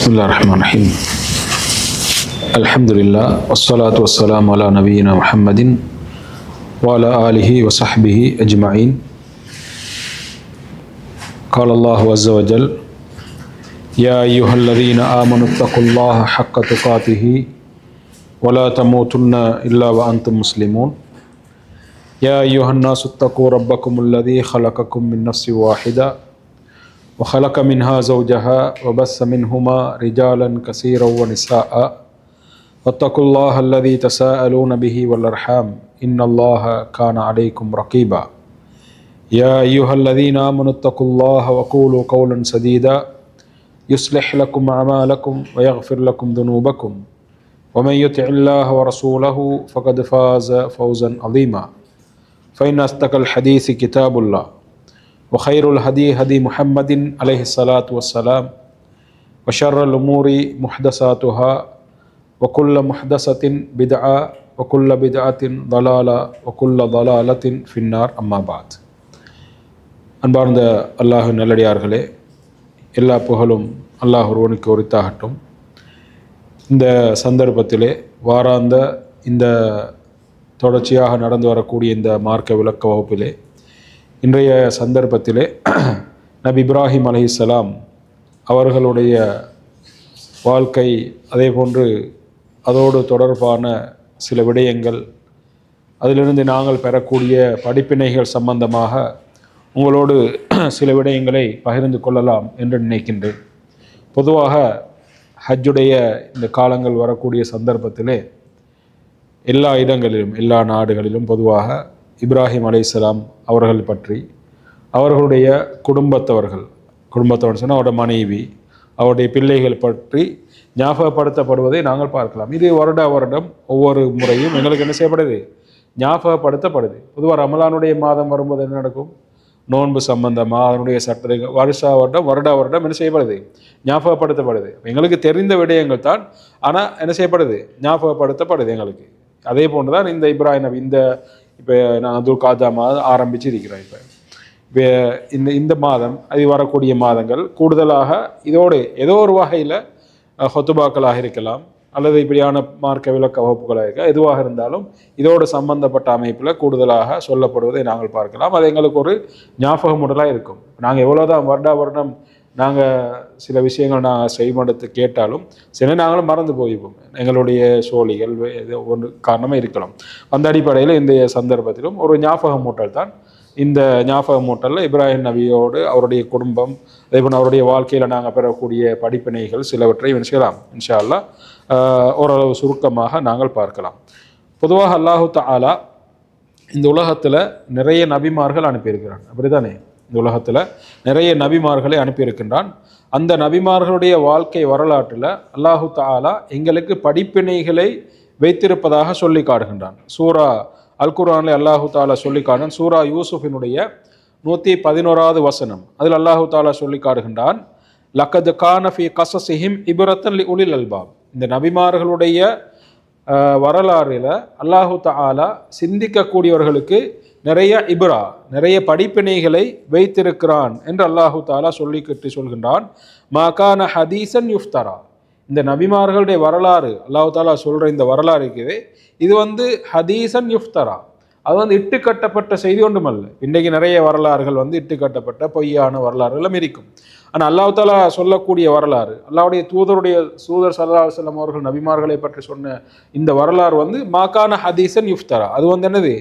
Bismillahirrahmanirrahim. Alhamdulillah wassalatu wassalamu ala nabiyyina Muhammadin wa ala alihi wa sahbihi ajma'in. Qala Allahu azza wa jal ya ayyuhalladhina amanu taqullaha haqqa tuqatih wa la tamutunna illa wa antum muslimun. Ya ayyuhan nasu taqu rabbakumul ladzi khalaqakum min nafsin wahida وخلق منها زوجها وبث منهما رجالا كثيرا ونساء واتقوا الله الذي تساءلون به والأرحام إن الله كان عليكم رقيبا يا أيها الذين آمنوا اتقوا الله وقولوا قولا سديدا يصلح لكم أعمالكم ويغفر لكم ذنوبكم ومن يطع الله ورسوله فقد فاز فوزا عظيما فإن أصدق الحديث كتاب الله وخير الهدي هدي محمد عليه الصلاة والسلام وشر الأمور محدثاتها وكل محدثة بدعة وكل بدعة ضلالة وكل ضلالة في النار أما بعد. அன்பார்ந்த அல்லாஹ் நல்லடியார்களே, எல்லா புகழும் அல்லாஹ் ஒருவனுக்கு உரித்தாகட்டும். இந்த சந்தர்ப்பத்திலே வாராந்த இந்த தொடர்ச்சியாக நடந்து வரக்கூடிய இந்த மார்க்க விளக்க வகுப்பிலே இன்றைய சந்தர்ப்பத்திலே நபி இப்ராஹிம் அலைஹிஸ்ஸலாம் அவர்களுடைய வாழ்க்கை, அதே போன்று அதோடு தொடர்பான சில விடயங்கள், அதிலிருந்து நாங்கள் பெறக்கூடிய படிப்பினைகள் சம்பந்தமாக உங்களோடு சில விடயங்களை பகிர்ந்து கொள்ளலாம் என்று நினைக்கின்றேன். பொதுவாக ஹஜ்ஜுடைய இந்த காலங்கள் வரக்கூடிய சந்தர்ப்பத்திலே எல்லா இடங்களிலும் எல்லா நாடுகளிலும் பொதுவாக இப்ராஹிம் அலைஹிஸ்ஸலாம் அவர்கள் பற்றி, அவர்களுடைய குடும்பத்தவர்கள் சொன்னால் அவருடைய மனைவி, அவருடைய பிள்ளைகள் பற்றி ஞாபகப்படுத்தப்படுவதை நாங்கள் பார்க்கலாம். இது வருடம் ஒவ்வொரு முறையும் எங்களுக்கு என்ன செய்யப்படுது, ஞாபகப்படுத்தப்படுது. பொதுவாக ரமலானுடைய மாதம் வரும்போது என்ன நடக்கும், நோன்பு சம்பந்தமாக அதனுடைய சட்ட வருடம் என்ன செய்யப்படுது, ஞாபகப்படுத்தப்படுது. எங்களுக்கு தெரிந்த விடயங்கள் தான், ஆனால் என்ன செய்யப்படுது, ஞாபகப்படுத்தப்படுது எங்களுக்கு. அதே போன்று தான் இந்த இப்ராஹிம் நபி, இந்த இப்போ நான் துல் காதா மாதம் ஆரம்பிச்சு இருக்கிறேன். இப்போ இந்த மாதம் அது வரக்கூடிய மாதங்கள் கூடுதலாக இதோடு ஏதோ ஒரு வகையில் ஹொத்துபாக்களாக இருக்கலாம், அல்லது இப்படியான மார்க்க விளக்க வகுப்புகளாக இருக்க, எதுவாக இருந்தாலும் இதோடு சம்பந்தப்பட்ட அமைப்பில் கூடுதலாக சொல்லப்படுவதை நாங்கள் பார்க்கலாம். அது எங்களுக்கு ஒரு ஞாபகமுடலாக இருக்கும். நாங்கள் எவ்வளோதான் வருடம் நாங்கள் சில விஷயங்கள் நாங்கள் செய்மடுத்து கேட்டாலும் சில நாங்களும் மறந்து போய்ப்போம். எங்களுடைய சோழிகள் ஒன்று காரணமாக இருக்கலாம். அந்த அடிப்படையில் இந்த சந்தர்ப்பத்திலும் ஒரு ஞாபகமூட்டல் தான். இந்த ஞாபகமூட்டலில் இப்ராஹிம் நபியோடு அவருடைய குடும்பம், அதே போல் அவருடைய வாழ்க்கையில் நாங்கள் பெறக்கூடிய படிப்பினைகள் சிலவற்றை செய்யலாம் இன்ஷா அல்லாஹ் ஓரளவு சுருக்கமாக நாங்கள் பார்க்கலாம். பொதுவாக அல்லாஹு தஆலா இந்த உலகத்தில் நிறைய நபிமார்கள் அனுப்பியிருக்கிறான், அப்படித்தானே? இந்த உலகத்தில் நிறைய நபிமார்களை அனுப்பியிருக்கின்றான். அந்த நபிமார்களுடைய வாழ்க்கை வரலாற்றில் அல்லாஹு தஆலா எங்களுக்கு படிப்பினைகளை வைத்திருப்பதாக சொல்லி காட்டுகின்றான். சூரா அல் குர்ஆனில் அல்லாஹு தஆலா சொல்லி காட்டுறான். சூரா யூசுஃபினுடைய 111வது வசனம், அதில் அல்லாஹு தஆலா சொல்லி காட்டுகின்றான், லக்கத் கான ஃபீ கஸஸிஹிம் இப்ரத்தன் லிஉலில் அல்பாப். இந்த நபிமார்களுடைய வரலாறில் அல்லாஹு தஆலா சிந்திக்கக்கூடியவர்களுக்கு நிறைய படிப்பினைகளை வைத்திருக்கிறான் என்று அல்லாஹு தஆலா சொல்கின்றான். மாகான ஹதீசன் யுஃப்தரா. இந்த நபிமார்களுடைய வரலாறு அல்லாஹு தஆலா சொல்ற இந்த வரலாறு இருக்குது, இது ஹதீசன் யுஃப்தரா. அது இட்டுக்கட்டப்பட்ட செய்தி ஒன்றுமல்ல. இன்றைக்கு நிறைய வரலாறுகள் இட்டுக்கட்டப்பட்ட பொய்யான வரலாறுகளும் இருக்கும். ஆனால் அல்லாஹு தஆலா சொல்லக்கூடிய வரலாறு, அல்லாஹ்வுடைய தூதர் ஸல்லல்லாஹு அலைஹி வஸல்லம் அவர்கள் நபிமார்களை பற்றி சொன்ன இந்த வரலாறு மாகான ஹதீசன் யுஃப்தரா. அது என்னது,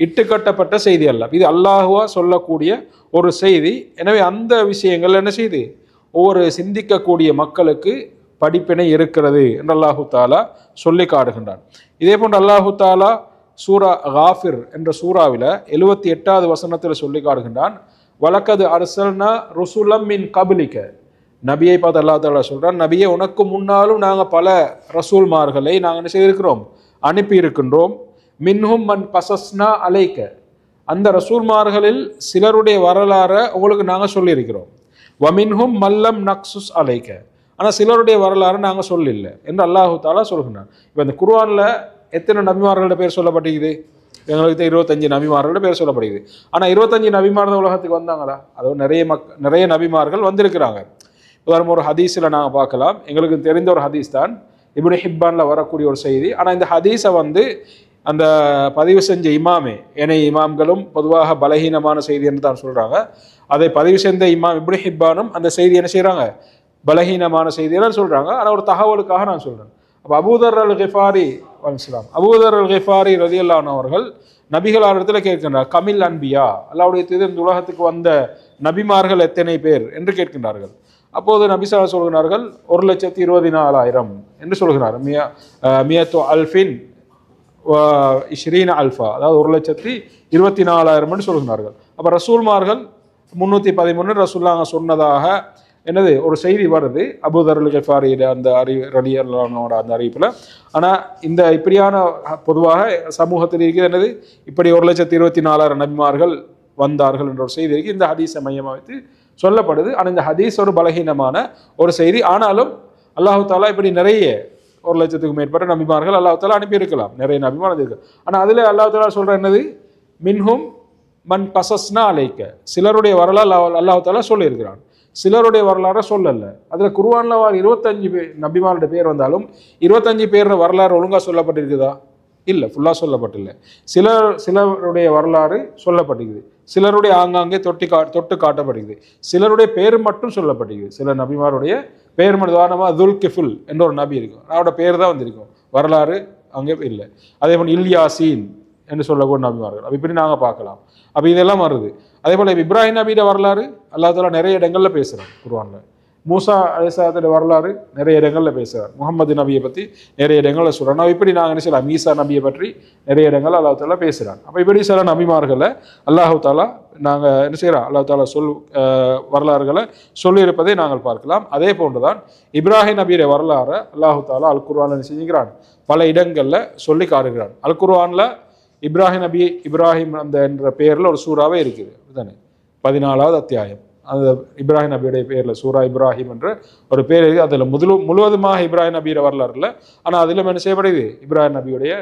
இட்டுக்கட்டப்பட்ட செய்தி அல்ல, இது அல்லாஹுவா சொல்லக்கூடிய ஒரு செய்தி. எனவே அந்த விஷயங்கள் என்ன செய்து ஒவ்வொரு சிந்திக்கக்கூடிய மக்களுக்கு படிப்பினை இருக்கிறது என்று அல்லாஹு தஆலா சொல்லி காட்டுகின்றான். இதே போன்று அல்லாஹு தஆலா சூரா காஃபிர் என்ற சூறாவில் 78வது வசனத்தில் சொல்லி காட்டுகின்றான், வலக்கது அர்சல்னா ருசுலம் மின் கபிலிக. நபியை பார்த்து அல்லாஹ் தஆலா சொல்றான், நபியை உனக்கு முன்னாலும் நாங்கள் பல ரசூல்மார்களை நாங்கள் என்ன செய்திருக்கிறோம், அனுப்பி இருக்கின்றோம். மின்ஹும் மன் கஸஸ்னா அலைக்க. அந்த ரசூல்மார்களில் சிலருடைய வரலாறை உங்களுக்கு நாங்கள் சொல்லியிருக்கிறோம். வமின்ஹும் மல்லம் நக்சுஸ் அலைக்க. ஆனால் சிலருடைய வரலாறு நாங்கள் சொல்லல என்று அல்லாஹு தஆலா சொல்கின்றான். இப்போ இந்த குர்ஆனில் எத்தனை நபிமார்களோட பேர் சொல்லப்பட்டிருக்குது? எங்களுக்கு 25 நபிமார்களோட பேர் சொல்லப்படுகிறது. ஆனால் 25 நபிமார்கள் உலகத்துக்கு வந்தாங்களா? அதோட நிறைய நபிமார்கள் வந்திருக்கிறாங்க. உதாரணம் ஒரு ஹதீஸில் நாங்கள் பார்க்கலாம், எங்களுக்கு தெரிந்த ஒரு ஹதீஸ் தான், இப்னு ஹிப்பான்ல வரக்கூடிய ஒரு செய்தி. ஆனால் இந்த ஹதீஸை வந்து அந்த பதிவு செஞ்ச இமாமே, ஏனைய இமாம்களும் பொதுவாக பலகீனமான செய்தி என்று தான் சொல்கிறாங்க. அதை பதிவு செய்த இமாம் இப்னு ஹிப்பானும் அந்த செய்தி என்ன செய்கிறாங்க, பலகீனமான செய்தியெல்லாம் சொல்கிறாங்க. ஆனால் ஒரு தகவலுக்காக நான் சொல்கிறேன். அப்போ அபூதர் அல் கிஃபாரி அலைஹிஸ்ஸலாம், அபூதர் அல் கிஃபாரி ரலியல்லாஹு அன்ஹு அவர்கள் நபிகளாரிடத்தில் கேட்கின்றார், கமில் அன்பியா, அல்லாஹ்வுடைய தூதர் இந்த உலகத்துக்கு வந்த நபிமார்கள் எத்தனை பேர் என்று கேட்கின்றார்கள். அப்போது நபி ஸல்லல்லாஹு அலைஹி வஸல்லம் சொல்கிறார்கள் 1,24,000 என்று சொல்கிறார். மியத்து அல்ஃபின் இஷ்ரீன அல்ஃபா, அதாவது 1,24,000 என்று சொல்கிறார்கள். அப்போ ரசூல்மார்கள் 313 ரசூலுல்லாஹ் சொன்னதாக என்னது ஒரு செய்தி வருது அபூதர் அல் கிஃபாரியோட அந்த ரலியல்லாஹு அந்த அறிவிப்பில். ஆனால் இந்த இப்படியான பொதுவாக சமூகத்தில் இருக்கிறது என்னது, இப்படி 1,24,000 நபிமார்கள் வந்தார்கள் என்ற ஒரு செய்தி இருக்குது. இந்த ஹதீஸை மையமாக வைத்து சொல்லப்படுது. ஆனால் இந்த ஹதீஸ் ஒரு பலகீனமான ஒரு செய்தி. ஆனாலும் அல்லாஹு தாலா இப்படி நிறைய 1,00,000க்கு மேற்பட்ட நபிமார்கள் அல்லாஹு தாலா அனுப்பியிருக்கலாம், நிறைய நபிமார்கள் இருக்கு. ஆனால் அதில் அல்லாஹு தாலா சொல்கிற என்னது, மின்ஹும் மன் கசஸ்னா அலைக்க, சிலருடைய வரலாறு அல்லாஹு தாலா சொல்லியிருக்கிறான், சிலருடைய வரலாறை சொல்லலை. அதில் குர்ஆன்ல 25 நபிமாருடைய பேர் வந்தாலும் 25 பேர் வரலாறு ஒழுங்காக சொல்லப்பட்டிருக்குதா? இல்லை, ஃபுல்லாக சொல்லப்பட்டில்லை. சிலருடைய வரலாறு சொல்லப்பட்டிருக்குது, சிலருடைய ஆங்காங்கே தொட்டு காட்டப்படுகிறது, சிலருடைய பேர் மட்டும் சொல்லப்பட்டிருக்குது. சில நபிமாருடைய பேர் மட்டும், உதாரணமாக துல் கிஃபுல் என்ற ஒரு நபி இருக்கும், அவரோட பேர் தான் வந்திருக்கும், வரலாறு அங்கே இல்லை. அதே போல் இல்யாசீன் என்று சொல்லக்கூடிய நபிமார்கள், அப்போ இப்படி நாங்கள் பார்க்கலாம். அப்போ இதெல்லாம் வருது. அதே போல் இப்ராஹிம் நபியோட வரலாறு அல்லாஹ் தஆலா நிறைய இடங்களில் பேசுகிறான் குர்ஆன்ல. மூசா அலைஹிஸ்ஸலாத்தோட வரலாறு நிறைய இடங்களில் பேசுகிறார். முகமது நபியை பற்றி நிறைய இடங்களில் சொல்கிறான். இப்படி நாங்கள் என்ன செய்யலாம், ஈசா நபியை பற்றி நிறைய இடங்கள் அல்லாஹ் தாலா பேசுகிறான். அப்போ இப்படி சில நபிமார்களை அல்லாஹு தாலா நாங்கள் என்ன செய்கிறோம், அல்லாஹ் தாலா வரலாறுகளை சொல்லியிருப்பதை நாங்கள் பார்க்கலாம். அதே போன்றுதான் இப்ராஹிம் நபியுடைய வரலாறை அல்லாஹு தாலா அல் குர்ஆனில் செஞ்சுக்கிறான், பல இடங்களில் சொல்லி காட்டுகிறான். அல் குர்ஆனில் இப்ராஹிம் அந்த என்ற பெயரில் ஒரு சூறாவே இருக்குது தானே, 14வது அத்தியாயம். அந்த இப்ராஹிம் நபியுடைய பேரில் சூரா இப்ராஹிம் என்ற ஒரு பேர் இருக்குது. அதில் முழுவதுமாக இப்ராஹிம் நபியோட வரலாறு இல்லை, ஆனால் அதிலும் என்ன செய்யப்படுது, இப்ராஹிம் நபியுடைய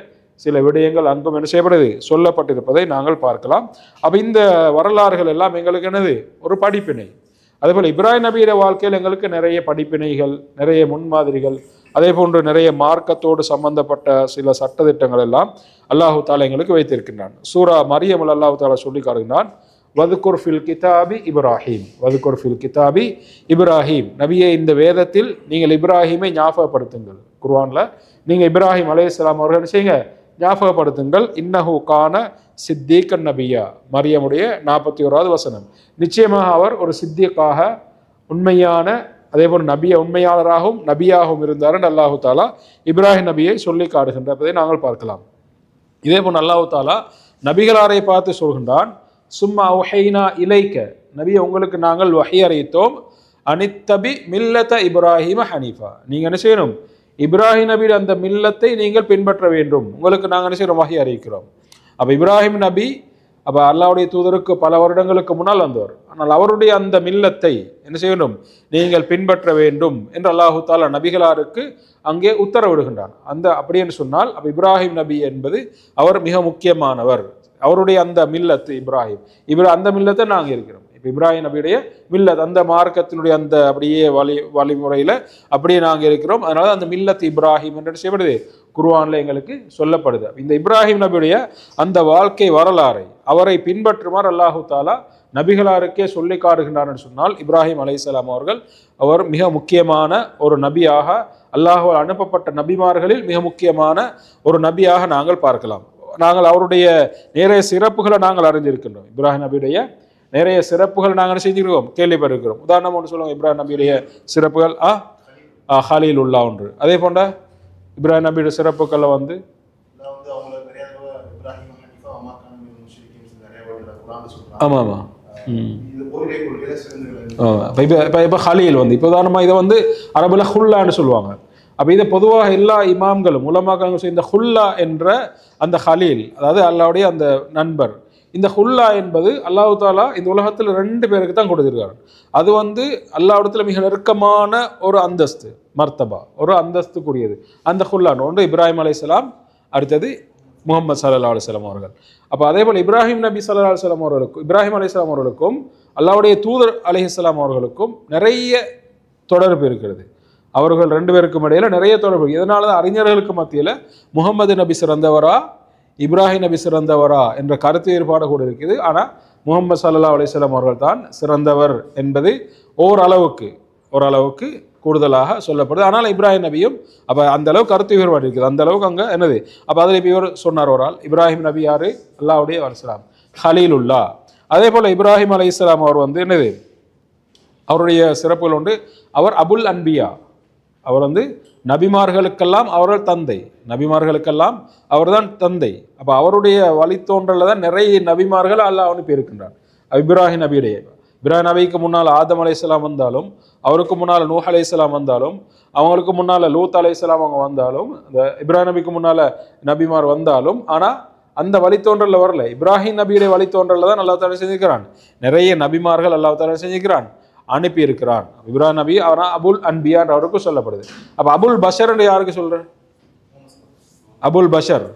சில விடயங்கள் அங்கும் என்ன செய்யப்படுது, சொல்லப்பட்டிருப்பதை நாங்கள் பார்க்கலாம். அப்போ இந்த வரலாறுகள் எல்லாம் எங்களுக்கு என்னது, ஒரு படிப்பினை. அதேபோல் இப்ராஹிம் நபியோட வாழ்க்கையில் எங்களுக்கு நிறைய படிப்பினைகள், நிறைய முன்மாதிரிகள், அதே போன்று நிறைய மார்க்கத்தோடு சம்பந்தப்பட்ட சில சட்டத்திட்டங்கள் எல்லாம் அல்லாஹு தாலா எங்களுக்கு வைத்திருக்கின்றான். சூரா மரியமுல் அல்லாஹு தாலா சொல்லி காட்டுகின்றான், வதுகுர் ஃபில் கிதாபி இப்ராஹிம், வதுகுர் ஃபில் கிதாபி இப்ராஹிம், நபியே இந்த வேதத்தில் நீங்கள் இப்ராஹிமை ஞாபகப்படுத்துங்கள். குர்ஆன்ல நீங்கள் இப்ராஹிம் அலைஹிஸ்ஸலாம் அவர்கள் செய்யுங்க, ஞாபகப்படுத்துங்கள். இன்னஹு கான சித்தீக்கன் நபியா, மரியமுடைய 41வது வசனம், நிச்சயமாக அவர் ஒரு சித்திக்காக உண்மையான, அதே போல் உண்மையாளராகவும் நபியாகவும் இருந்தார் என்று அல்லாஹு தாலா இப்ராஹிம் நபியை சொல்லி காட்டுகின்றதை நாங்கள் பார்க்கலாம். இதே போல் அல்லாஹு தாலா நபிகளாரை பார்த்து சொல்கின்றான், சும்மா உஹைனா இலைக்க, நபியை உங்களுக்கு நாங்கள் வஹி அறிவித்தோம், அனித்தபி மில்லத இப்ராஹிம ஹனீஃபா, நீங்கள் என்ன செய்யணும், இப்ராஹிம் நபியோட அந்த மில்லத்தை நீங்கள் பின்பற்ற வேண்டும், உங்களுக்கு நாங்கள் என்ன செய்யறோம், வஹி அறிவிக்கிறோம். அப்போ இப்ராஹிம் நபி அப்போ அல்லாஹ்வுடைய தூதருக்கு பல வருடங்களுக்கு முன்னால் வந்தவர், ஆனால் அவருடைய அந்த மில்லத்தை என்ன செய்யணும், நீங்கள் பின்பற்ற வேண்டும் என்று அல்லாஹு தாலா நபிகளாருக்கு அங்கே உத்தரவிடுகின்றான். அப்படி என்று சொன்னால் அப்போ இப்ராஹிம் நபி என்பது அவர் மிக முக்கியமானவர். அவருடைய அந்த மில்லத்து அந்த மில்லத்தை நாங்கள் இருக்கிறோம். இப்போ இப்ராஹிம் நபியுடைய மில்லத், அந்த மார்க்கத்தினுடைய அந்த அப்படியே வழிமுறையில் அப்படியே நாங்கள் இருக்கிறோம். அதனால அந்த மில்லத் இப்ராஹிம் என்று செய்யப்படுது, குர்ஆன்ல எங்களுக்கு சொல்லப்படுது. இந்த இப்ராஹிம் நபியுடைய அந்த வாழ்க்கை வரலாறை அவரை பின்பற்றுமாறு அல்லாஹு தாலா நபிகளாருக்கே சொல்லி காட்டுகின்றார் சொன்னால், இப்ராஹிம் அலைஹிஸ்ஸலாம் அவர் மிக முக்கியமான ஒரு நபியாக, அல்லாஹ்வால் அனுப்பப்பட்ட நபிமார்களில் மிக முக்கியமான ஒரு நபியாக நாங்கள் பார்க்கலாம். நாங்கள் அவருடைய நிறைய சிறப்புகளை நாங்கள் அறிஞ்சிருக்கின்றோம். இப்ராஹிம் நபியுடைய நிறைய சிறப்புகள் நாங்கள் செஞ்சிருக்கோம், கேள்விப்பட்டிருக்கிறோம். உதாரணம் ஒன்று சொல்லுவோம், இப்ராஹிம் நபியுடைய சிறப்புகள் ஹலீல் உள்ளா ஒன்று. அதே போன்ற இப்ராஹிம் நபியுடைய சிறப்புகளை வந்து ஆமாம் ஆமாம் இப்போ ஹலீல் வந்து இப்போ உதாரணமாக இதை வந்து அரபுல ஹுல்லான்னு சொல்லுவாங்க. அப்போ இதை பொதுவாக எல்லா இமாம்களும் உலமாக்களும் இந்த ஹுல்லா என்ற அந்த ஹலீல், அதாவது அல்லாஹ்வுடைய அந்த நண்பர், இந்த ஹுல்லா என்பது அல்லாஹ் தாலா இந்த உலகத்தில் 2 பேருக்கு தான் கொடுத்திருக்காரு. அது வந்து அல்லாஹ்விடத்தில் மிக நெருக்கமான ஒரு அந்தஸ்து, மர்த்தபா, ஒரு அந்தஸ்துக்குரியது அந்த ஹுல்லான்னு. ஒன்று இப்ராஹிம் அலைஹிஸ்ஸலாம், அடுத்தது முஹம்மது ஸல்லல்லாஹு அலைஹி வஸல்லம் அவர்கள். அப்போ அதே போல் இப்ராஹிம் நபி ஸல்லல்லாஹு அலைஹி வஸல்லம் அவர்களுக்கும் அல்லாஹ்வுடைய தூதர் அலைஹிஸ்ஸலாம் அவர்களுக்கும் நிறைய தொடர்பு இருக்கிறது. அவர்கள் ரெண்டு பேருக்கும் இடையில நிறைய தொடர்பு. இதனால தான் அறிஞர்களுக்கு மத்தியில் முகமது நபி சிறந்தவரா இப்ராஹிம் நபி சிறந்தவரா என்ற கருத்து வேறுபாடு கூட இருக்குது. ஆனால் முகமது ஸல்லல்லாஹு அலைஹி வஸல்லம் அவர்கள் தான் சிறந்தவர் என்பது ஓரளவுக்கு கூடுதலாக சொல்லப்படுது. ஆனால் இப்ராஹிம் நபியும் அப்போ அந்த அளவுக்கு கருத்து வேறுபாடு இருக்குது. அந்த அளவுக்கு அங்கே என்னது அப்போ அதில் இப்போ இவர் சொன்னார் ஒரு ஆள், இப்ராஹிம் நபி யாரு? அல்லாஹ்வுடைய வஸலாம் ஹலீலுல்லா. அதே போல் இப்ராஹிம் அலைஹிஸ்ஸலாம் அவர் வந்து என்னது அவருடைய சிறப்புகள் உண்டு. அவர் அபுல் அன்பியா, அவர் வந்து நபிமார்களுக்கெல்லாம் அவர்கள் தந்தை, நபிமார்களுக்கெல்லாம் அவர் தான் தந்தை. அப்போ அவருடைய வழித்தோன்றல தான் நிறைய நபிமார்கள் அல்லாஹ் அனுப்பி இருக்கின்றார். இப்ராஹிம் நபியுடைய இப்ராஹிம் நபிக்கு முன்னால் ஆதம் அலைஹிஸ்ஸலாம் வந்தாலும், அவருக்கு முன்னால் நூஹ் அலைஹிஸ்ஸலாம் வந்தாலும், அவங்களுக்கு முன்னால் லூத் அலைஹிஸ்ஸலாம் அவங்க வந்தாலும், இந்த இப்ராஹிம் நபிக்கு முன்னால் நபிமார் வந்தாலும், ஆனால் அந்த வழித்தோன்றல வரல. இப்ராஹிம் நபியுடைய வழித்தோன்றல தான் அல்லாஹ் தஆலா செஞ்சுக்கிறான். நிறைய நபிமார்கள் அல்லாஹ் தஆலா செஞ்சுக்கிறான், அனுப்பி இருக்கிறான். இப்ராஹிம் நபி அவர் அபுல் அன்பியா அவருக்கு சொல்லப்படுது. அப்ப அபுல் பஷர் யாருக்கு சொல்ற? அபுல் பஷர்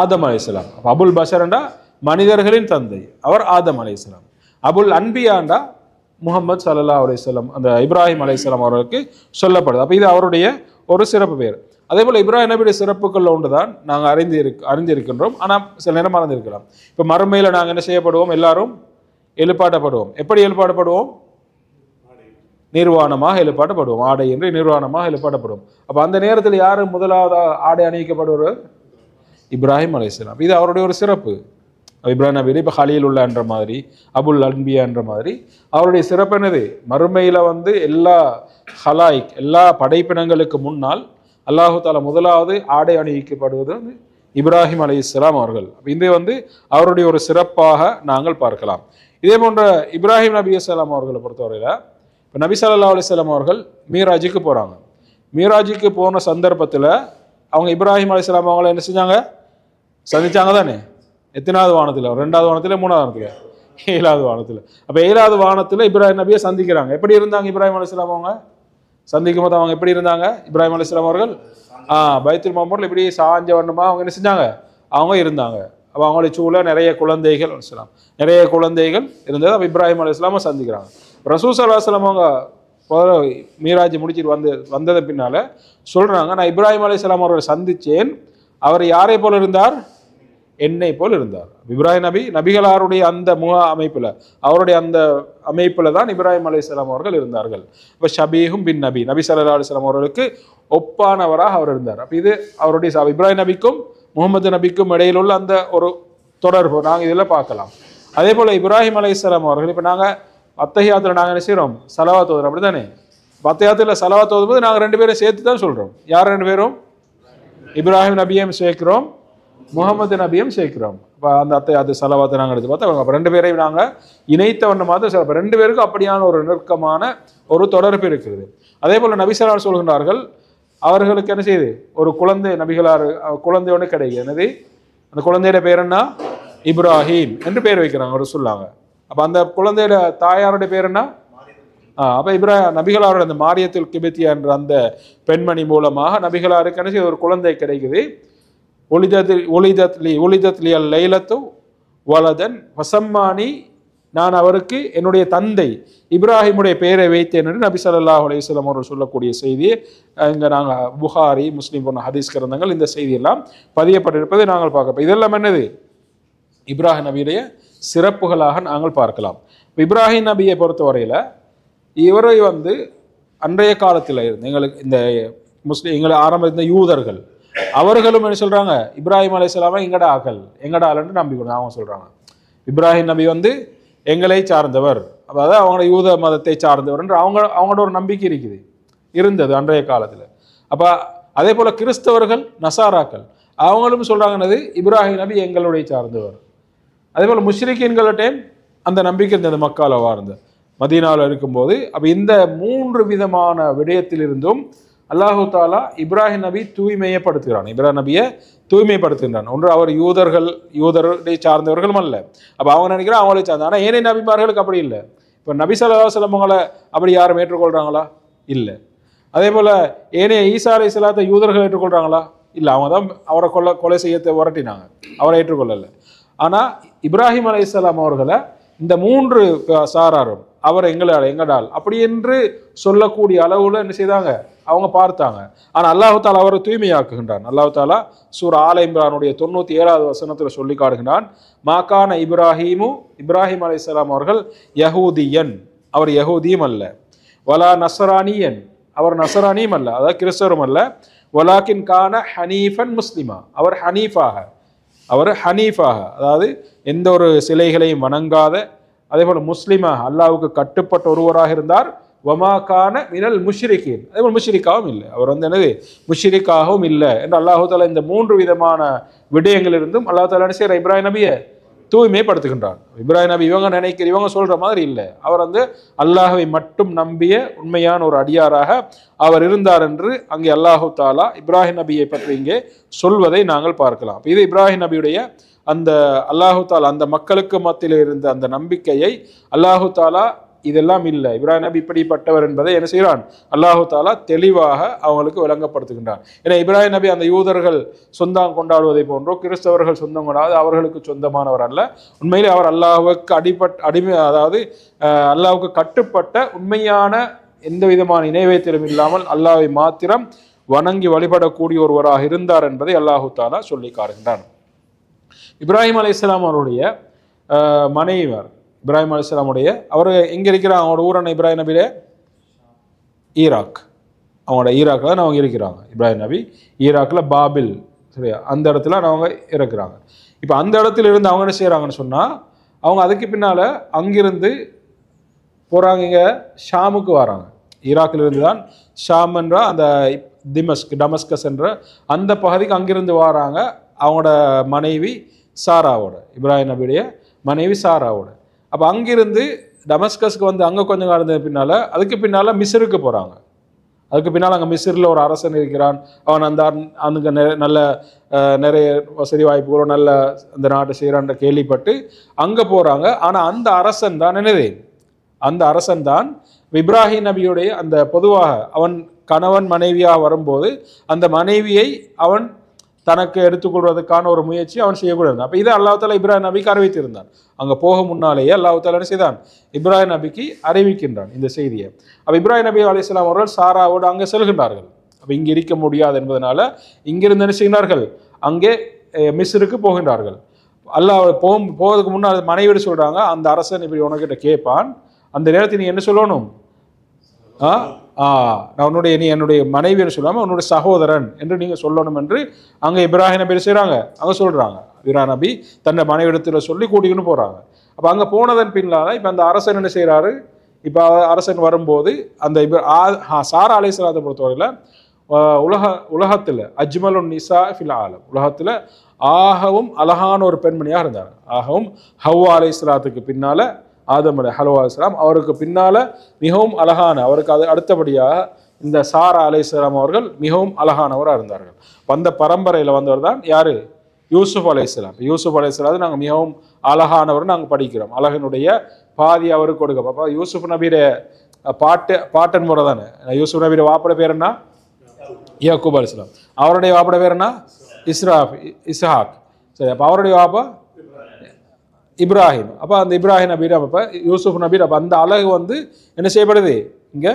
ஆதம் அலைஹிஸ்ஸலாம். அபுல் பஷர்ண்டா மனிதர்களின் தந்தை, அவர் ஆதம் அலைஹிஸ்ஸலாம். அபுல் அன்பியாண்டா முகமது ஸல்லல்லாஹு அலைஹி வஸல்லம் அந்த இப்ராஹிம் அலைஹிஸ்ஸலாம் அவர்களுக்கு சொல்லப்படுது. அப்ப இது அவருடைய ஒரு சிறப்பு பேர். அதே போல இப்ராஹிம் நபியுடைய சிறப்புகள் ஒன்றுதான் நாங்கள் அறிந்திருக்கின்றோம். ஆனால் சில நேரம் மறந்திருக்கலாம். இப்போ மறுமையில நாங்கள் என்ன செய்யப்படுவோம்? எல்லாரும் எழுப்பாட்டப்படுவோம். எப்படி எழுப்பாட்டப்படுவோம்? நிர்வாணமாக எழுப்பாட்டப்படுவோம். ஆடை என்று நிர்வாணமாக எழுப்பாட்டப்படுவோம். அப்போ அந்த நேரத்தில் யார் முதலாவது ஆடை அணிவிக்கப்படுவார்? இப்ராஹிம் அலைஹிஸ்ஸலாம். இது அவருடைய ஒரு சிறப்பு. இப்ராஹிம் நபி இப்போ ஹலீலுல்லா என்ற மாதிரி, அபுல் அன்பியா என்ற மாதிரி அவருடைய சிறப்பு என்னது? மறுமையில் வந்து எல்லா ஹலாய்க் எல்லா படைப்பினங்களுக்கு முன்னால் அல்லாஹு தாலா முதலாவது ஆடை அணிவிக்கப்படுவது வந்து இப்ராஹிம் அலைஹிஸ்ஸலாம் அவர்கள். இது வந்து அவருடைய ஒரு சிறப்பாக நாங்கள் பார்க்கலாம். இதே போன்ற இப்ராஹிம் நபி அலைஹிஸ்ஸலாம் அவர்களை பொறுத்தவரையில் இப்போ நபி ஸல்லல்லாஹு அலைஹி வஸல்லம் அவர்கள் மீராஜுக்கு போகிறாங்க. மீராஜுக்கு போன சந்தர்ப்பத்தில் அவங்க இப்ராஹிம் அலைஹிஸ்ஸலாம் அவங்கள என்ன செஞ்சாங்க? சந்திச்சாங்க தானே? எத்தனாவது வானத்தில்? 2வது வானத்தில், 3வது வானத்தில், 7வது வானத்தில். அப்போ 7வது வானத்தில் இப்ராஹிம் நபியை சந்திக்கிறாங்க. எப்படி இருந்தாங்க இப்ராஹிம் அலைஹிஸ்ஸலாம் அவங்க? சந்திக்கும் போது அவங்க எப்படி இருந்தாங்க? இப்ராஹிம் அலைஹிஸ்ஸலாம் அவர்கள் பைத்துல் மாமூரில் இப்படி சாஞ்ச வண்ணமாக அவங்க என்ன செஞ்சாங்க? அவங்க இருந்தாங்க. அப்போ அவங்களுடைய சூழ நிறைய குழந்தைகள் இருந்தது. அப்போ இப்ராஹிம் அலைஹிஸ்ஸலாமை சந்திக்கிறாங்க. ரசூல் ஸல்லல்லாஹு அலைஹி வஸல்லம் அவங்க மீராஜ் முடிச்சிட்டு வந்தது பின்னால சொல்றாங்க, நான் இப்ராஹிம் அலைஹிஸ்ஸலாம் அவர்களை சந்திச்சேன், அவர் யாரை போல இருந்தார்? என்னை போல் இருந்தார். இப்ராஹிம் நபி நபிகளாருடைய அந்த முக அமைப்புல, அவருடைய அந்த அமைப்புல தான் இப்ராஹிம் அலைஹிஸ்ஸலாம் அவர்கள் இருந்தார்கள். இப்போ ஷபீஹும் பின் நபி, நபி ஸல்லல்லாஹு அலைஹி வஸல்லம் அவர்களுக்கு ஒப்பானவராக அவர் இருந்தார். அப்போ இது அவருடைய இப்ராஹிம் நபிக்கும் முகமது நபிக்கும் இடையில் உள்ள அந்த ஒரு தொடர்பு நாங்கள் இதில் பார்க்கலாம். அதே போல் இப்ராஹிம் அலைஹிஸ்ஸலாம் அவர்கள் இப்போ நாங்கள் அத்தஹியாத்தில் நாங்கள் என்ன செய்கிறோம்? ஸலவாத் ஓதுறோம், அப்படி தானே? அத்தஹியாத்தில் ஸலவாத் ஓதும்போது நாங்கள் 2 பேரும் சேர்த்து தான் சொல்கிறோம். யார் 2 பேரும்? இப்ராஹிம் நபியையும் சேர்க்கிறோம், முகமது நபியும் சேர்க்கிறோம். இப்போ அந்த அத்தஹியாத்து ஸலவாத்தை நாங்கள் எடுத்து பார்த்தா அப்போ 2 பேரையும் நாங்கள் இணைத்த ஒன்று மாதிரி 2 பேருக்கும் அப்படியான ஒரு நெருக்கமான ஒரு தொடர்பு இருக்கிறது. அதே போல் நபி ஸல்லல்லாஹு அலைஹி வஸல்லம் சொல்கின்றார்கள், அவர்களுக்கு என்ன செய்யுது? ஒரு குழந்தை நபிகளார் குழந்தையோடு கிடைக்குது. என்னது அந்த குழந்தையோட பேர் என்ன? இப்ராஹிம் என்று பேர் வைக்கிறாங்க ஒரு சொல்லாங்க. அப்போ அந்த குழந்தையோட தாயாருடைய பேர் என்ன? அப்போ நபிகளாரோட அந்த மாரியத்துல் கிபித்தியா என்ற அந்த பெண்மணி மூலமாக நபிகளாருக்கு என்ன செய்யுது? ஒரு குழந்தை கிடைக்குது. ஒலிதத்லி அல் லைலத்து வலதன் வசம்மானி, நான் அவருக்கு என்னுடைய தந்தை இப்ராஹிமுடைய பெயரை வைத்தேன் என்று நபி ஸல்லல்லாஹு அலைஹி வஸல்லம் அவர்கள் சொல்லக்கூடிய செய்தியை இங்கே நாங்கள் புகாரி முஸ்லீம் போன்ற ஹதீஸ் கிரந்தங்கள் இந்த செய்தியெல்லாம் பதியப்பட்டிருப்பதை நாங்கள் பார்க்க. இதெல்லாம் என்னது? இப்ராஹிம் நபியுடைய சிறப்புகளாக நாங்கள் பார்க்கலாம். இப்ராஹிம் நபியை பொறுத்தவரையில் இவரை வந்து அன்றைய காலத்தில் இருந்து எங்களுக்கு இந்த எங்களை ஆரம்ப யூதர்கள் அவர்களும் என்ன சொல்கிறாங்க? இப்ராஹிம் அலைஹிஸ்ஸலாமை எங்கட ஆகல்னு நம்பிக்கணும். அவங்க சொல்கிறாங்க இப்ராஹிம் நபி வந்து எங்களை சார்ந்தவர், அதாவது அவங்களோட யூத மதத்தை சார்ந்தவர் என்று அவங்களோட ஒரு நம்பிக்கை இருந்தது அன்றைய காலத்தில். அப்போ அதே போல் கிறிஸ்தவர்கள் நசாராக்கள் அவங்களும் சொல்கிறாங்கன்னது இப்ராஹிம் நபி எங்களுடைய சார்ந்தவர். அதே போல் முஷ்ரிக்கீன்கள்டையும் அந்த நம்பிக்கை இருந்தது மக்கால வாழ்ந்த மதீனாவில் இருக்கும்போது. அப்போ இந்த 3 விதமான விடயத்திலிருந்தும் அல்லாஹு தாலா இப்ராஹிம் நபி தூய்மையப்படுத்துகிறான். இப்ராஹிம் நபியை தூய்மைப்படுத்துகின்றான். ஒன்று அவர் யூதரை சார்ந்தவர்களும் அல்ல. அப்போ அவங்க நினைக்கிறான் அவங்களே சார்ந்த. ஆனால் ஏனைய நபிமார்களுக்கு அப்படி இல்லை. இப்போ நபி ஸல்லல்லாஹு அலைஹி வஸல்லம் அவங்களை அப்படி யாரும் ஏற்றுக்கொள்கிறாங்களா? இல்லை. அதே போல் ஏனைய ஈசா அலைஹிஸ்ஸலாத்தை யூதர்கள் ஏற்றுக்கொள்கிறாங்களா? இல்லை. அவங்க தான் அவரை கொலை செய்ய வரட்டினாங்க, அவரை ஏற்றுக்கொள்ளலை. ஆனால் இப்ராஹிம் அலைஹிஸ்ஸலாம் அவர்களை இந்த 3 சாராரும் அவர் எங்கடால் அப்படி என்று சொல்லக்கூடிய அளவுல என்ன செய்தாங்க, அவங்க பார்த்தாங்க. ஆனா அல்லாஹு தாலா அவரை தூய்மையாக்குகின்றான். அல்லாஹு தாலா சூரா ஆல இம்ரானுடைய 97வது வசனத்துல சொல்லி காட்டுகின்றான், மாகான இப்ராஹிம் அலைஹிஸ்ஸலாம் அவர்கள் யஹூதியன், அவர் யஹூதியும் அல்ல, வலா நசரானியன், அவர் நசரானியும் அல்ல, அதாவது கிறிஸ்தவரும் அல்ல, வலாக்கின் கான ஹனீஃபன் முஸ்லிமா, அவர் ஹனீஃபாக அதாவது எந்த ஒரு சிலைகளையும் வணங்காத, அதே போல முஸ்லிமாக அல்லாஹ்வுக்கு கட்டுப்பட்ட ஒருவராக இருந்தார். வமா கான மினல் முஷ்ரிகீன், அதே போல் முஷ்ரிக்காகவும் இல்லை, அவர் என்னது முஷ்ரிக்காகவும் இல்லை என்று அல்லாஹு தாலா இந்த 3 விதமான விடயங்களிலிருந்தும் அல்லாஹு தாலா என்ன செய்யற இப்ராஹிம் நபியை தூய்மைப்படுத்துகின்றான். இப்ராஹிம் நபி இவங்க சொல்ற மாதிரி இல்லை, அவர் அல்லாஹ்வை மட்டும் நம்பிய உண்மையான ஒரு அடியாராக அவர் இருந்தார் என்று அங்கே அல்லாஹு தாலா இப்ராஹிம் நபியை பற்றி இங்கே சொல்வதை நாங்கள் பார்க்கலாம். இது இப்ராஹிம் நபியுடைய அந்த அல்லாஹு தாலா அந்த மக்களுக்கு மத்தியில் இருந்த அந்த நம்பிக்கையை அல்லாஹு தாலா இதெல்லாம் இல்லை, இப்ராஹிம் நபி இப்படிப்பட்டவர் என்பதை என்ன செய்கிறான், அல்லாஹு தாலா தெளிவாக அவங்களுக்கு விளங்கப்படுத்துகின்றான். ஏன்னா இப்ராஹிம் நபி அந்த யூதர்கள் சொந்தம் கொண்டாடுவதை போன்றோ கிறிஸ்தவர்கள் சொந்தம் கொண்டாடுவது அவர்களுக்கு சொந்தமானவர் அல்ல. உண்மையிலே அவர் அல்லாஹுக்கு அடிமை, அதாவது அல்லாஹுக்கு கட்டுப்பட்ட உண்மையான எந்த விதமான இணைவேத்திலும் இல்லாமல் அல்லாஹ்வை மாத்திரம் வணங்கி வழிபடக்கூடிய ஒருவராக இருந்தார் என்பதை அல்லாஹு தாலா சொல்லி காட்டுகின்றான். இப்ராஹிம் அலைஹிஸ்ஸலாம் அவருடைய மனைவர் இப்ராஹிம் அலைஹிஸ்ஸலாமுடைய அவர் எங்கே இருக்கிறாங்க, அவங்களோட ஊரான இப்ராஹிம் நபியிலே ஈராக், அவங்களோட ஈராக்கில் அவங்க இருக்கிறாங்க. இப்ராஹிம் நபி ஈராக்கில் பாபில், சரியா, அந்த இடத்துல அவங்க இருக்கிறாங்க. இப்போ அந்த இடத்துல இருந்து அவங்க என்ன செய்கிறாங்கன்னு சொன்னால், அவங்க அதுக்கு பின்னால் அங்கிருந்து போகிறாங்க, இங்கே ஷாமுக்கு வராங்க. ஈராக்கில் இருந்து தான் ஷாம் என்ற அந்த டமஸ்கஸ் என்ற அந்த பகுதிக்கு அங்கிருந்து வராங்க. அவங்களோட மனைவி சாராவோட, இப்ராஹிம் நபியுடைய மனைவி சாராவோட. அப்போ அங்கிருந்து டமஸ்கஸ்க்கு அங்கே கொஞ்சம் காலத்து பின்னால் அதுக்கு பின்னால் மிஸ்ருக்கு போகிறாங்க. அதுக்கு பின்னால் அங்கே மிஸ்ரில் ஒரு அரசன் இருக்கிறான், அவன் அங்கே நல்ல நிறைய வசதி வாய்ப்புகளோ நல்ல அந்த நாட்டை செய்கிறான்ற கேள்விப்பட்டு அங்கே போகிறாங்க. ஆனால் அந்த அரசன் தான் என்னது, அந்த அரசன் தான் இப்ராஹிம் நபியுடைய அந்த பொதுவாக அவன் கணவன் மனைவியாக வரும்போது அந்த மனைவியை அவன் தனக்கு எடுத்துக்கொள்வதற்கான ஒரு முயற்சி அவன் செய்யக்கூடாது. அப்போ இதை அல்லாஹ் தாலா இப்ராஹிம் நபிக்கு அறிவித்திருந்தான். அங்கே போக முன்னாலேயே அல்லாஹ் தாலா என்ன செய்தான், இப்ராஹிம் நபிக்கு அறிவிக்கின்றான் இந்த செய்தியை. அப்போ இப்ராஹிம் நபி அலைஹிஸ்ஸலாம் அவர்கள் சாராவோடு அங்கே செல்கின்றார்கள். அப்போ இங்கே இருக்க முடியாது என்பதனால இங்கிருந்து என்ன செய்கிறார்கள், அங்கே மிஸ்ருக்கு போகின்றார்கள். அல்லாஹ் போவதுக்கு முன்னால் மனைவிடு சொல்கிறாங்க, அந்த அரசன் இப்படி உனக்கிட்ட கேட்பான், அந்த நேரத்தில் நீ என்ன சொல்லணும், நான் நீ என்னுடைய மனைவின்னு சொல்லாமல் உன்னுடைய சகோதரன் என்று நீங்கள் சொல்லணும் என்று அங்கே இப்ராஹிம் நபி செய்கிறாங்க, அங்கே சொல்கிறாங்க. இப்ராஹிம் நபி தன்னை மனைவிடத்தில் சொல்லி கூட்டிக்கின்னு போகிறாங்க. அப்போ அங்கே போனதன் பின்னால் இப்போ அந்த அரசன் என்ன செய்கிறாரு, இப்போ அரசன் வரும்போது அந்த சாரா அலைஹிஸ்ஸலாத்தை பொறுத்தவரையில் உலகத்தில் அஜ்மலுன் நிசா ஃபில் ஆலம், உலகத்தில் ஆகவும் அழகான ஒரு பெண்மணியாக இருந்தார். ஆகவும் ஹவ்வா அலைஹிஸ்ஸலாத்துக்கு பின்னால் ஆதம் அலைஹிஸ்ஸலாம், அவருக்கு பின்னால் மிகவும் அழகான, அவருக்கு அது அடுத்தபடியாக இந்த சாரா அலைஹிஸ்ஸலாம் அவர்கள் மிகவும் அழகானவராக இருந்தார்கள். அந்த பரம்பரையில் வந்தவர் தான் யார், யூசுப் அலைஹிஸ்ஸலாம். யூசுப் அலைஹிஸ்ஸலாம் நாங்கள் மிகவும் அழகானவர் நாங்கள் படிக்கிறோம், அழகனுடைய பாதி அவருக்கு கொடுக்க. அப்போ யூசுப் நபியிட பாட்டன் முறை தானே. யூசுப் நபியோட வாப்பட பேர் என்ன, யாக்கூப் அலைஹிஸ்ஸலாம். அவருடைய வாப்பட பேர் என்ன, இஸ்ஹாக். சரி, அப்போ அவருடைய வாப்பா இப்ராஹிம். அப்போ அந்த இப்ராஹிம் நபீர், அப்போ யூசுப் நபீர், அப்போ அந்த அழகு என்ன செய்யப்படுது, இங்கே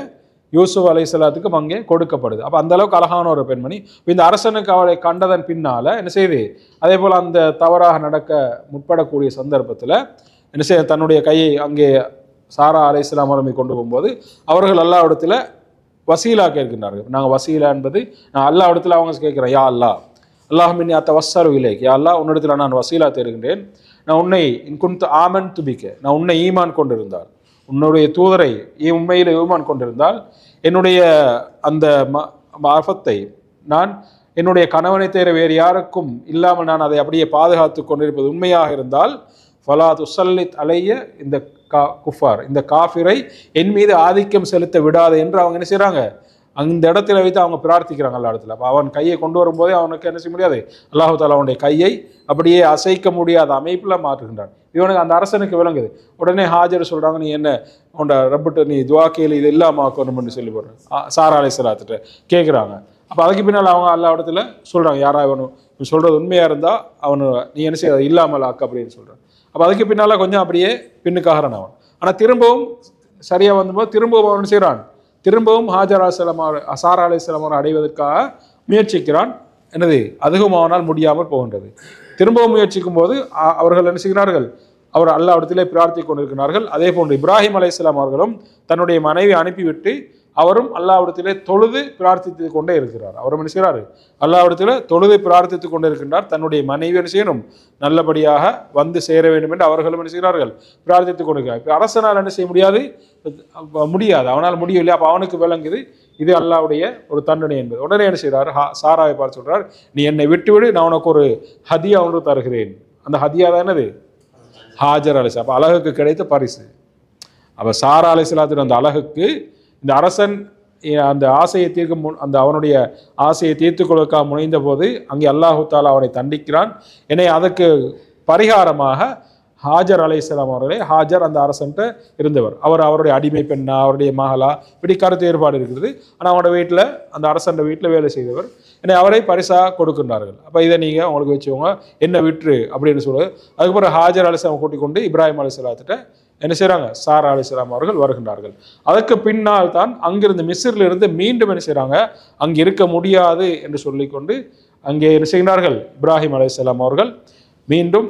யூசுப் அலைஹிஸ்ஸலாத்துக்கு அங்கே கொடுக்கப்படுது. அப்போ அந்த அளவுக்கு அழகான ஒரு பெண்மணி. இந்த அரசனுக்கு அவளை கண்டதன் பின்னால் என்ன செய்யுது, அதே போல் அந்த தவறாக நடக்க முற்படக்கூடிய சந்தர்ப்பத்தில் என்ன செய்ய, தன்னுடைய கையை அங்கே சாரா அலைஹிஸ்ஸலாம் அவர்களை கொண்டு போகும்போது அவர்கள் அல்லாஹ் இடத்துல வசீலா கேட்கின்றார்கள். நாங்கள் வசீலா என்பது நான் அல்லாஹ் இடத்துல அவங்க கேட்குறேன், யா அல்லாஹ் அல்லாஹ்மின்னி அத்தவஸ்ஸலு இலைக், யா அல்லாஹ் உன்னிடத்தில் நான் வசீலா தேடுகின்றேன், நான் உன்னை இன்குன்து ஆமன் துபிக்க, நான் உன்னை ஈமான் கொண்டிருந்தால், உன்னுடைய தூதரை உண்மையில் ஈமான் கொண்டிருந்தால், என்னுடைய அந்த மார்ஃபத்தை நான் என்னுடைய கணவனை தேர வேறு யாருக்கும் இல்லாமல் நான் அதை அப்படியே பாதுகாத்து கொண்டிருப்பது உண்மையாக இருந்தால், ஃபலா துஸல்லித் அலைய, இந்த குஃபார், இந்த காஃபிரை என் மீது ஆதிக்கம் செலுத்த விடாது என்று அவங்க என்ன செய்கிறாங்க, அந்த இடத்துல வைத்து அவங்க பிரார்த்திக்கிறாங்க எல்லா இடத்துல. அப்போ அவன் கையை கொண்டு வரும்போதே அவனுக்கு என்ன செய்ய முடியாது, அல்லாஹு தாலா அவனுடைய கையை அப்படியே அசைக்க முடியாத அமைப்பில் மாற்றுகின்றான். இவனுக்கு அந்த அரசனுக்கு விளங்குது. உடனே ஹாஜர் சொல்கிறாங்க, நீ என்ன உன்னோட ரப்பிட்டு நீ துவா கேளு, இது இல்லாமல் ஆக்கணும்னு சொல்லி போடுறேன் சாரா அலைஹிஸ்ஸலாத்துட்ட கேட்குறாங்க. அப்போ அதுக்கு பின்னால் அவங்க எல்லா இடத்துல சொல்கிறாங்க, யாரா இவனு சொல்கிறது உண்மையாக இருந்தால் அவனு நீ என்ன செய்ய இல்லாமல் ஆக்க அப்படின்னு சொல்கிறான். அப்போ அதுக்கு பின்னால் கொஞ்சம் அப்படியே பின்னுக்காகிறான் அவன். ஆனால் திரும்பவும் சரியாக வந்தபோது திரும்பவும் அவன் செய்கிறான், திரும்பவும் ஹாஜர் அலைஹிஸ்ஸலாம் சாரா அலைஹிஸ்ஸலாம் அவரை அடைவதற்காக முயற்சிக்கிறான். என்னது, அதுவும் அவனால் முடியாமல் போகின்றது. திரும்பவும் முயற்சிக்கும் போது அவர்கள் என்ன செய்கிறார்கள், அவர் அல்லாஹ்விடத்திலே பிரார்த்தி கொண்டிருக்கிறார்கள். அதே போன்று இப்ராஹிம் அலைஹிஸ்ஸலாம் அவர்களும் தன்னுடைய மனைவி அனுப்பிவிட்டு அவரும் அல்லாஹ்விடத்திலே தொழுது பிரார்த்தித்து கொண்டே இருக்கிறார். அவரும் என்ன செய்கிறார், அல்லாஹ்விடத்திலே தொழுது பிரார்த்தித்து கொண்டே இருக்கின்றார். தன்னுடைய மனைவி என்ன செய்யணும், நல்லபடியாக வந்து சேர வேண்டும் என்று அவர்களும் என்ன செய்கிறார்கள், பிரார்த்தித்து கொண்டிருக்கிறார். இப்போ அரசனால் என்ன செய்ய முடியாது, அவனால் முடியவில்லை. அப்போ அவனுக்கு விளங்குது இது அல்லாஹ்வுடைய ஒரு தண்டனை என்பது. உடனே என்ன செய்கிறார், சாராவை பார்த்து சொல்றார், நீ என்னை விட்டுவிடு, நான் உனக்கு ஒரு ஹதியா ஒன்று தருகிறேன். அந்த ஹதியா தான் என்னது, ஹாஜர் அலைஹிஸ்ஸலாம். அப்போ அழகுக்கு கிடைத்த பரிசு. அப்போ சாரா அலைஹிஸ்ஸலாத்தின் அந்த அழகுக்கு இந்த அரசன் அந்த ஆசையை தீர்க்க அந்த அவனுடைய ஆசையை தீர்த்துக் கொள்வதற்காக முனைந்த போது அங்கே அல்லாஹு தாலா அவனை தண்டிக்கிறான். எனவே அதற்கு பரிகாரமாக ஹாஜர் அலைஹிஸ்ஸலாம் அவர்களே, ஹாஜர் அந்த அரசன்ட்ட இருந்தவர், அவருடைய அடிமை பெண்ணா அவருடைய மகளா இப்படி கருத்து ஏற்பாடு இருக்கிறது. ஆனால் அவனோட வீட்டில் அந்த அரசன் வீட்டில் வேலை செய்தவர். எனவே அவரை பரிசாக கொடுக்கின்றார்கள். அப்போ இதை நீங்கள் உங்களுக்கு வச்சுக்கோங்க, என்ன விட்டுரு அப்படின்னு சொல்லுவது. அதுக்கப்புறம் ஹாஜர் அலைஹிஸ்ஸலாம் கூட்டிக் கொண்டு இப்ராஹிம் அலைஹிஸ்ஸலாத்திட்ட என்ன செய்கிறாங்க, சாரா அலைஹிஸ்ஸலாம் அவர்கள் வருகின்றார்கள். அதற்கு பின்னால் தான் அங்கிருந்து மிஸ்ரிலிருந்து மீண்டும் என்ன செய்கிறாங்க, அங்கே இருக்க முடியாது என்று சொல்லிக்கொண்டு அங்கே என்ன செய்கிறார்கள், இப்ராஹிம் அலைஹிஸ்ஸலாம் அவர்கள் மீண்டும்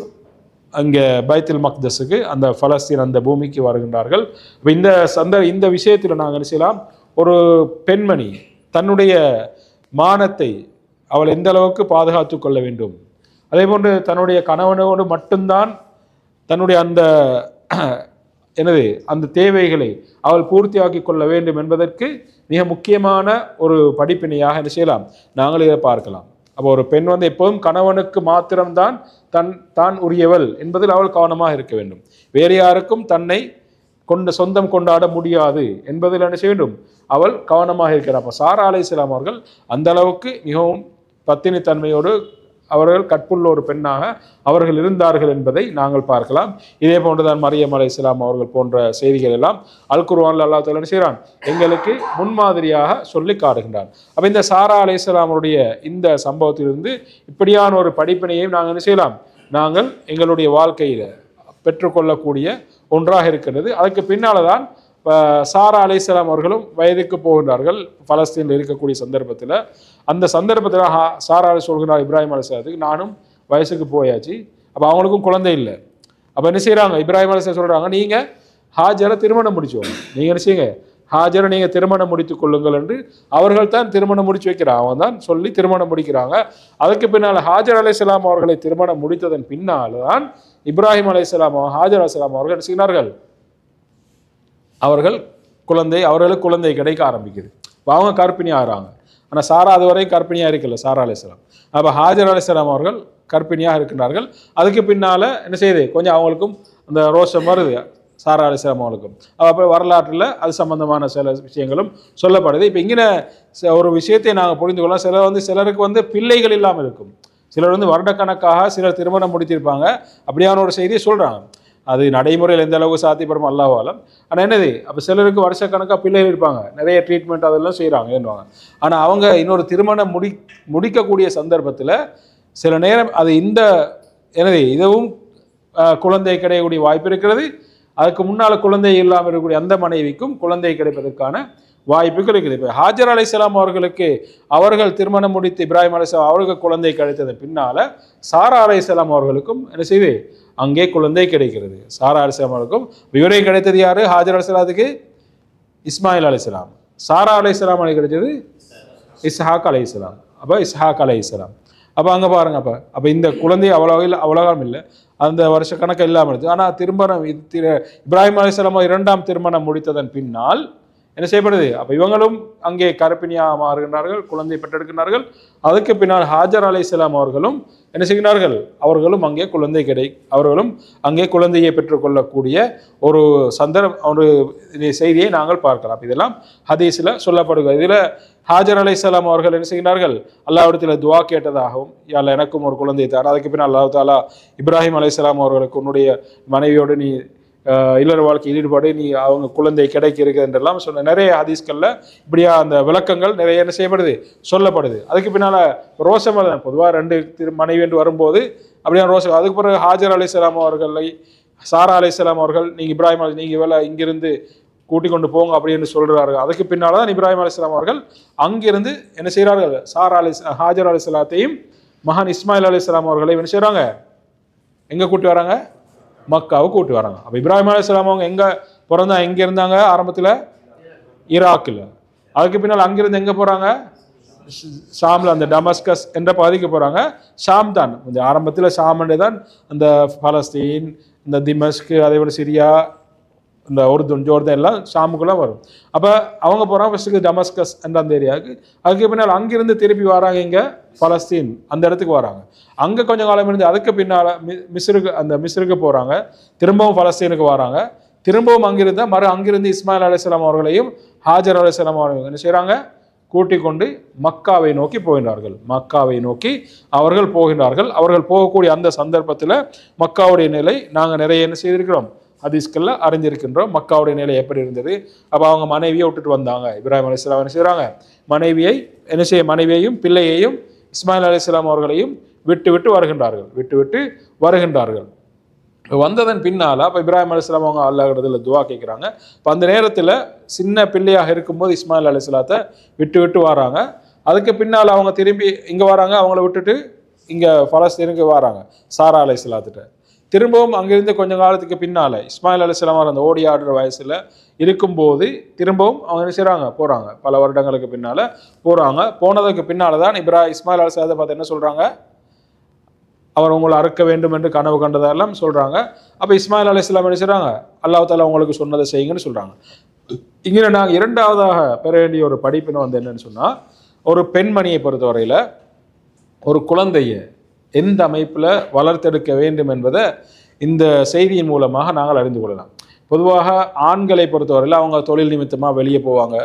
அங்கே பைத்துல் மக்தஸுக்கு, அந்த பலஸ்தீன் அந்த பூமிக்கு வருகின்றார்கள். இந்த விஷயத்தில் நாங்கள் என்ன செய்யலாம், ஒரு பெண்மணி தன்னுடைய மானத்தை அவள் எந்த அளவுக்கு பாதுகாத்து கொள்ள வேண்டும், அதே போன்று தன்னுடைய கணவனோடு மட்டும்தான் தன்னுடைய அந்த எனது அந்த தேவைகளை அவள் பூர்த்தியாக்கி கொள்ள வேண்டும் என்பதற்கு மிக முக்கியமான ஒரு படிப்பினையாக என்ன செய்யலாம், நாங்கள் இதை பார்க்கலாம். அப்போ ஒரு பெண் எப்போதும் கணவனுக்கு மாத்திரம்தான் தான் உரியவள் என்பதில் அவள் கவனமாக இருக்க வேண்டும். வேறு யாருக்கும் தன்னை சொந்தம் கொண்டாட முடியாது என்பதில் என்ன செய்ய வேண்டும், அவள் கவனமாக இருக்கிறார். அப்போ சாரா அலைஹிஸ்ஸலாம் அவர்கள் அந்த அளவுக்கு மிகவும் பத்தினி தன்மையோடு அவர்கள் கற்புள்ள ஒரு பெண்ணாக அவர்கள் இருந்தார்கள் என்பதை நாங்கள் பார்க்கலாம். இதே போன்றுதான் மரியம் அலைஹிஸ்ஸலாம் அவர்கள் போன்ற செய்திகள் எல்லாம் அல் குர்ஆனில் அல்லாஹ் தஆலா என்ன செய்கிறான், எங்களுக்கு முன்மாதிரியாக சொல்லி காட்டுகின்றான். அப்போ இந்த சாரா அலைஹிஸ்ஸலாமுடைய இந்த சம்பவத்திலிருந்து இப்படியான ஒரு படிப்பினையும் நாங்கள் என்ன செய்யலாம், நாங்கள் எங்களுடைய வாழ்க்கையில் பெற்றுக்கொள்ளக்கூடிய ஒன்றாக இருக்கின்றது. அதுக்கு பின்னால் தான் சாரா அலைஹிஸ்ஸலாம் அவர்களும் வயதுக்கு போகின்றார்கள் பலஸ்தீனில் இருக்கக்கூடிய சந்தர்ப்பத்தில். அந்த சந்தர்ப்பத்தில் சாரா சொல்கிறார் இப்ராஹிம் அலைஹிஸ்ஸலாத்துக்கு, நானும் வயசுக்கு போயாச்சு, அப்போ அவங்களுக்கும் குழந்தை இல்லை. அப்போ என்ன செய்கிறாங்க, இப்ராஹிம் அலைஹிஸ்ஸலாம் சொல்கிறாங்க, நீங்கள் ஹாஜரை திருமணம் முடிச்சோங்க, நீங்கள் என்ன செய்யுங்க, ஹாஜரை நீங்கள் திருமணம் முடித்து கொள்ளுங்கள் என்று அவர்கள் தான் திருமணம் முடிச்சு வைக்கிறாங்க. அவங்க தான் சொல்லி திருமணம் முடிக்கிறாங்க. அதுக்கு பின்னால் ஹாஜர் அலைஹிஸ்ஸலாம் அவர்களை திருமணம் முடித்ததன் பின்னால் தான் இப்ராஹிம் அலைஹிஸ்ஸலாம் ஹாஜர் அலைஹிஸ்ஸலாம் அவர்கள் என்ன செய்கிறார்கள், அவர்களுக்கு குழந்தை கிடைக்க ஆரம்பிக்குது. அவங்க கர்ப்பிணி ஆகிறாங்க. ஆனால் சாரா அதுவரை கர்ப்பிணியாக இருக்கல சாரா அலைஹிஸ்ஸலாம். அப்போ ஹாஜர் அலைஹிஸ்ஸலாம் அவர்கள் கர்ப்பிணியாக இருக்கின்றார்கள். அதுக்கு பின்னால் என்ன செய்யுது, கொஞ்சம் அவங்களுக்கும் அந்த ரோஷம் வருது சாரா அலைஹிஸ்ஸலாம் அவங்களுக்கும். அப்போ வரலாற்றில் அது சம்பந்தமான சில விஷயங்களும் சொல்லப்படுது. இப்போ இங்கே ஒரு விஷயத்தை நாங்கள் புரிந்து கொள்ளலாம். சிலருக்கு பிள்ளைகள் இல்லாமல் இருக்கும், சிலர் வருடக்கணக்காக சிலர் திருமணம் முடித்திருப்பாங்க. அப்படியான ஒரு செய்தியை சொல்கிறாங்க. அது நடைமுறையில் எந்த அளவுக்கு சாத்தியப்படும் அல்லாஹ் ஆலம். ஆனால் என்னது, அப்போ சிலருக்கு வருஷக்கணக்காக பிள்ளைகள் இருப்பாங்க, நிறைய ட்ரீட்மெண்ட் அதெல்லாம் செய்கிறாங்க ஏன்னுவாங்க. ஆனால் அவங்க இன்னொரு திருமணம் முடிக்கக்கூடிய சந்தர்ப்பத்தில் சில நேரம் அது இதுவும் குழந்தை கிடைக்கக்கூடிய வாய்ப்பு இருக்கிறது. அதுக்கு முன்னால் குழந்தை இல்லாமல் இருக்கக்கூடிய அந்த மனைவிக்கும் குழந்தை கிடைப்பதற்கான வாய்ப்புகள் இருக்குது. இப்போ ஹாஜர் அலைஹிஸ்ஸலாம் அவர்களுக்கு அவர்கள் திருமணம் முடித்து இப்ராஹிம் அலைஹிஸ்ஸலாம் அவர்களுக்கு குழந்தை கிடைத்தது பின்னால் சாரா அலைஹிஸ்ஸலாம் அவர்களுக்கும் என்ன செய்து அங்கே குழந்தை கிடைக்கிறது. சாரா அலைஹிஸ்ஸலாம் அவர்களுக்கும் இவரை கிடைத்தது யாரு, ஹாஜர் அலைஹிஸ்ஸலாத்துக்கு இஸ்மாயில் அலைஹிஸ்ஸலாம், சாரா அலைஹிஸ்ஸலாம் கிடைச்சது இஸ்ஹாக் அலைஹிஸ்ஸலாம். அப்போ இஸ்ஹாக் அலைஹிஸ்ஸலாம். அப்போ அங்கே பாருங்க, அப்போ இந்த குழந்தை அவ்வளோகாம் இல்லை, அந்த வருஷ கணக்கு இல்லாமல் இருக்குது. ஆனால் திருமணம் இப்ராஹிம் அலைஹிஸ்ஸலாம் இரண்டாம் திருமணம் முடித்ததன் பின்னால் என்ன செய்யப்படுது, அப்போ இவங்களும் அங்கே கர்ப்பிணியாக மாறுகின்றார்கள், குழந்தை பெற்றெடுக்கின்றார்கள். அதுக்கு பின்னால் ஹாஜர் அலைஹிஸ்ஸலாம் அவர்களும் என்ன செய்கிறார்கள், அவர்களும் அங்கே குழந்தையை பெற்றுக்கொள்ளக்கூடிய ஒரு ஒரு செய்தியை நாங்கள் பார்க்கலாம். இதெல்லாம் ஹதீஸில் சொல்லப்படுகிறது. இதில் ஹாஜர் அலைஹிஸ்ஸலாம் அவர்கள் என்ன செய்கிறார்கள், அல்லாஹ்விடத்தில் துவா கேட்டதாகவும், யாழ்லா எனக்கும் ஒரு குழந்தை தார். அதுக்கு பின்னால் அல்லாஹ் தாலா இப்ராஹிம் அலைஹிஸ்ஸலாம் அவர்களுக்கு உன்னுடைய மனைவியோடு நீ இல்லற வாழ்க்கையில் ஈடுபாடு, நீ அவங்க குழந்தை கிடைக்கிறது என்றெல்லாம் சொன்ன நிறைய ஹதீஸ்களில் இப்படியா அந்த விளக்கங்கள் நிறைய என்ன செய்யப்படுது, சொல்லப்படுது. அதுக்கு பின்னால் ரோசம் பொதுவாக 2 மனைவி என்று வரும்போது அப்படியா ரோசம். அதுக்கு பிறகு ஹாஜர் அலைஹிஸ்ஸலாம் அவர்களை சாரா அலைஹிஸ்ஸலாம் அவர்கள் நீங்கள் இப்ராஹிம் நீங்கள் வேலை இங்கிருந்து கூட்டிக் கொண்டு போங்க அப்படின்னு சொல்கிறார்கள். அதுக்கு பின்னால் தான் இப்ராஹிம் அலைஹிஸ்ஸலாம் அவர்கள் அங்கிருந்து என்ன செய்கிறார்கள், ஹாஜர் அலைஹிஸ்ஸலாத்தையும் மகன் இஸ்மாயில் அலைஹிஸ்ஸலாம் அவர்களை என்ன செய்கிறாங்க, எங்கே கூட்டி வராங்க, மக்காவை கூட்டி வராங்க. அப்போ இப்ராஹிம் அலைஹிஸ்ஸலாம் அவங்க எங்கே பிறந்தா, எங்கே இருந்தாங்க ஆரம்பத்தில், ஈராக்கில். அதுக்கு பின்னால் அங்கிருந்து எங்கே போகிறாங்க, ஷாமில் அந்த டமஸ்கஸ் என்ற பகுதிக்கு போகிறாங்க. ஷாம் தான் இந்த ஆரம்பத்தில், ஷாம்ன்றே தான் அந்த பலஸ்தீன், இந்த திமஸ்க், அதே போல் சிரியா, இந்த உருதுன், ஜோர்தான் எல்லாம் ஷாமுக்குள்ளே வரும். அப்போ அவங்க போகிறாங்க ஃபஸ்ட்டுக்கு டமஸ்கஸ் என்ற அந்த ஏரியாவுக்கு. அதுக்கு பின்னால் அங்கிருந்து திருப்பி வராங்க இங்கே பலஸ்தீன் அந்த இடத்துக்கு வராங்க. அங்கே கொஞ்சம் காலம் இருந்து அதுக்கு பின்னால் மிஸ்ருக்கு போகிறாங்க. திரும்பவும் பலஸ்தீனுக்கு வராங்க. திரும்பவும் அங்கிருந்து அங்கிருந்து இஸ்மாயில் அலைஹிஸ்ஸலாம் அவர்களையும் ஹாஜர் அலைஹிஸ்ஸலாம் அவர்களையும் என்ன செய்கிறாங்க, கூட்டிக் கொண்டு மக்காவை நோக்கி போகின்றார்கள். மக்காவை நோக்கி அவர்கள் போகின்றார்கள். அவர்கள் போகக்கூடிய அந்த சந்தர்ப்பத்தில் மக்காவுடைய நிலை நாங்கள் நிறைய என்ன செய்திருக்கிறோம், ஹதீஸ்கள்ல அறிஞ்சிருக்கின்றோம். மக்காவுடைய நிலை எப்படி இருந்தது. அப்போ அவங்க மனைவியை விட்டுட்டு வந்தாங்க. இப்ராஹிம் அலைஹிஸ்ஸலாம் என்ன செய்கிறாங்க, மனைவியையும் பிள்ளையையும் இஸ்மாயில் அலைஹிஸ்ஸலாம் அவர்களையும் விட்டு வருகின்றார்கள். வந்ததன் பின்னால் அப்போ இப்ராஹிம் அலைஹிஸ்ஸலாம் அவங்க அல்லாஹ்விடத்தில் துவா கேட்குறாங்க. இப்போ அந்த நேரத்தில் சின்ன பிள்ளையாக இருக்கும்போது இஸ்மாயில் அலைஹிஸ்ஸலாத்தை விட்டு வராங்க. அதுக்கு பின்னால் அவங்க திரும்பி இங்கே வராங்க. அவங்கள விட்டுட்டு இங்கே பலஸ்தீனுக்கு வராங்க சாரா அலைஹிஸ்ஸலாத்திட்ட. திரும்பவும் அங்கிருந்து கொஞ்சம் காலத்துக்கு பின்னால் இஸ்மாயில் அலைஹிஸ்ஸலாம் அந்த ஓடி ஆடுற வயசில் இருக்கும்போது திரும்பவும் அவங்க என்ன செய்கிறாங்க, போகிறாங்க. பல வருடங்களுக்கு பின்னால் போகிறாங்க. போனதுக்கு பின்னால் தான் இஸ்மாயில் அலைஹிஸ்ஸலாத்தை பார்த்து என்ன சொல்கிறாங்க, அவர் உங்களை அறுக்க வேண்டும் என்று கனவு கண்டதெல்லாம் சொல்கிறாங்க. அப்போ இஸ்மாயில் அலைஹிஸ்ஸலாம் என்ன செய்கிறாங்க, அல்லாஹ் தஆலா உங்களுக்கு சொன்னதை செய்யுங்கன்னு சொல்கிறாங்க. இங்கே நாங்கள் இரண்டாவதாக பெற வேண்டிய ஒரு படிப்பினை என்னன்னு சொன்னால், ஒரு பெண்மணியை பொறுத்தவரையில் ஒரு குழந்தையை எந்த அமைப்பில் வளர்த்தெடுக்க வேண்டும் என்பதை இந்த செய்தியின் மூலமாக நாங்கள் அறிந்து கொள்ளலாம். பொதுவாக ஆண்களை பொறுத்தவரையில் அவங்க தொழில் நிமித்தமாக வெளியே போவாங்க.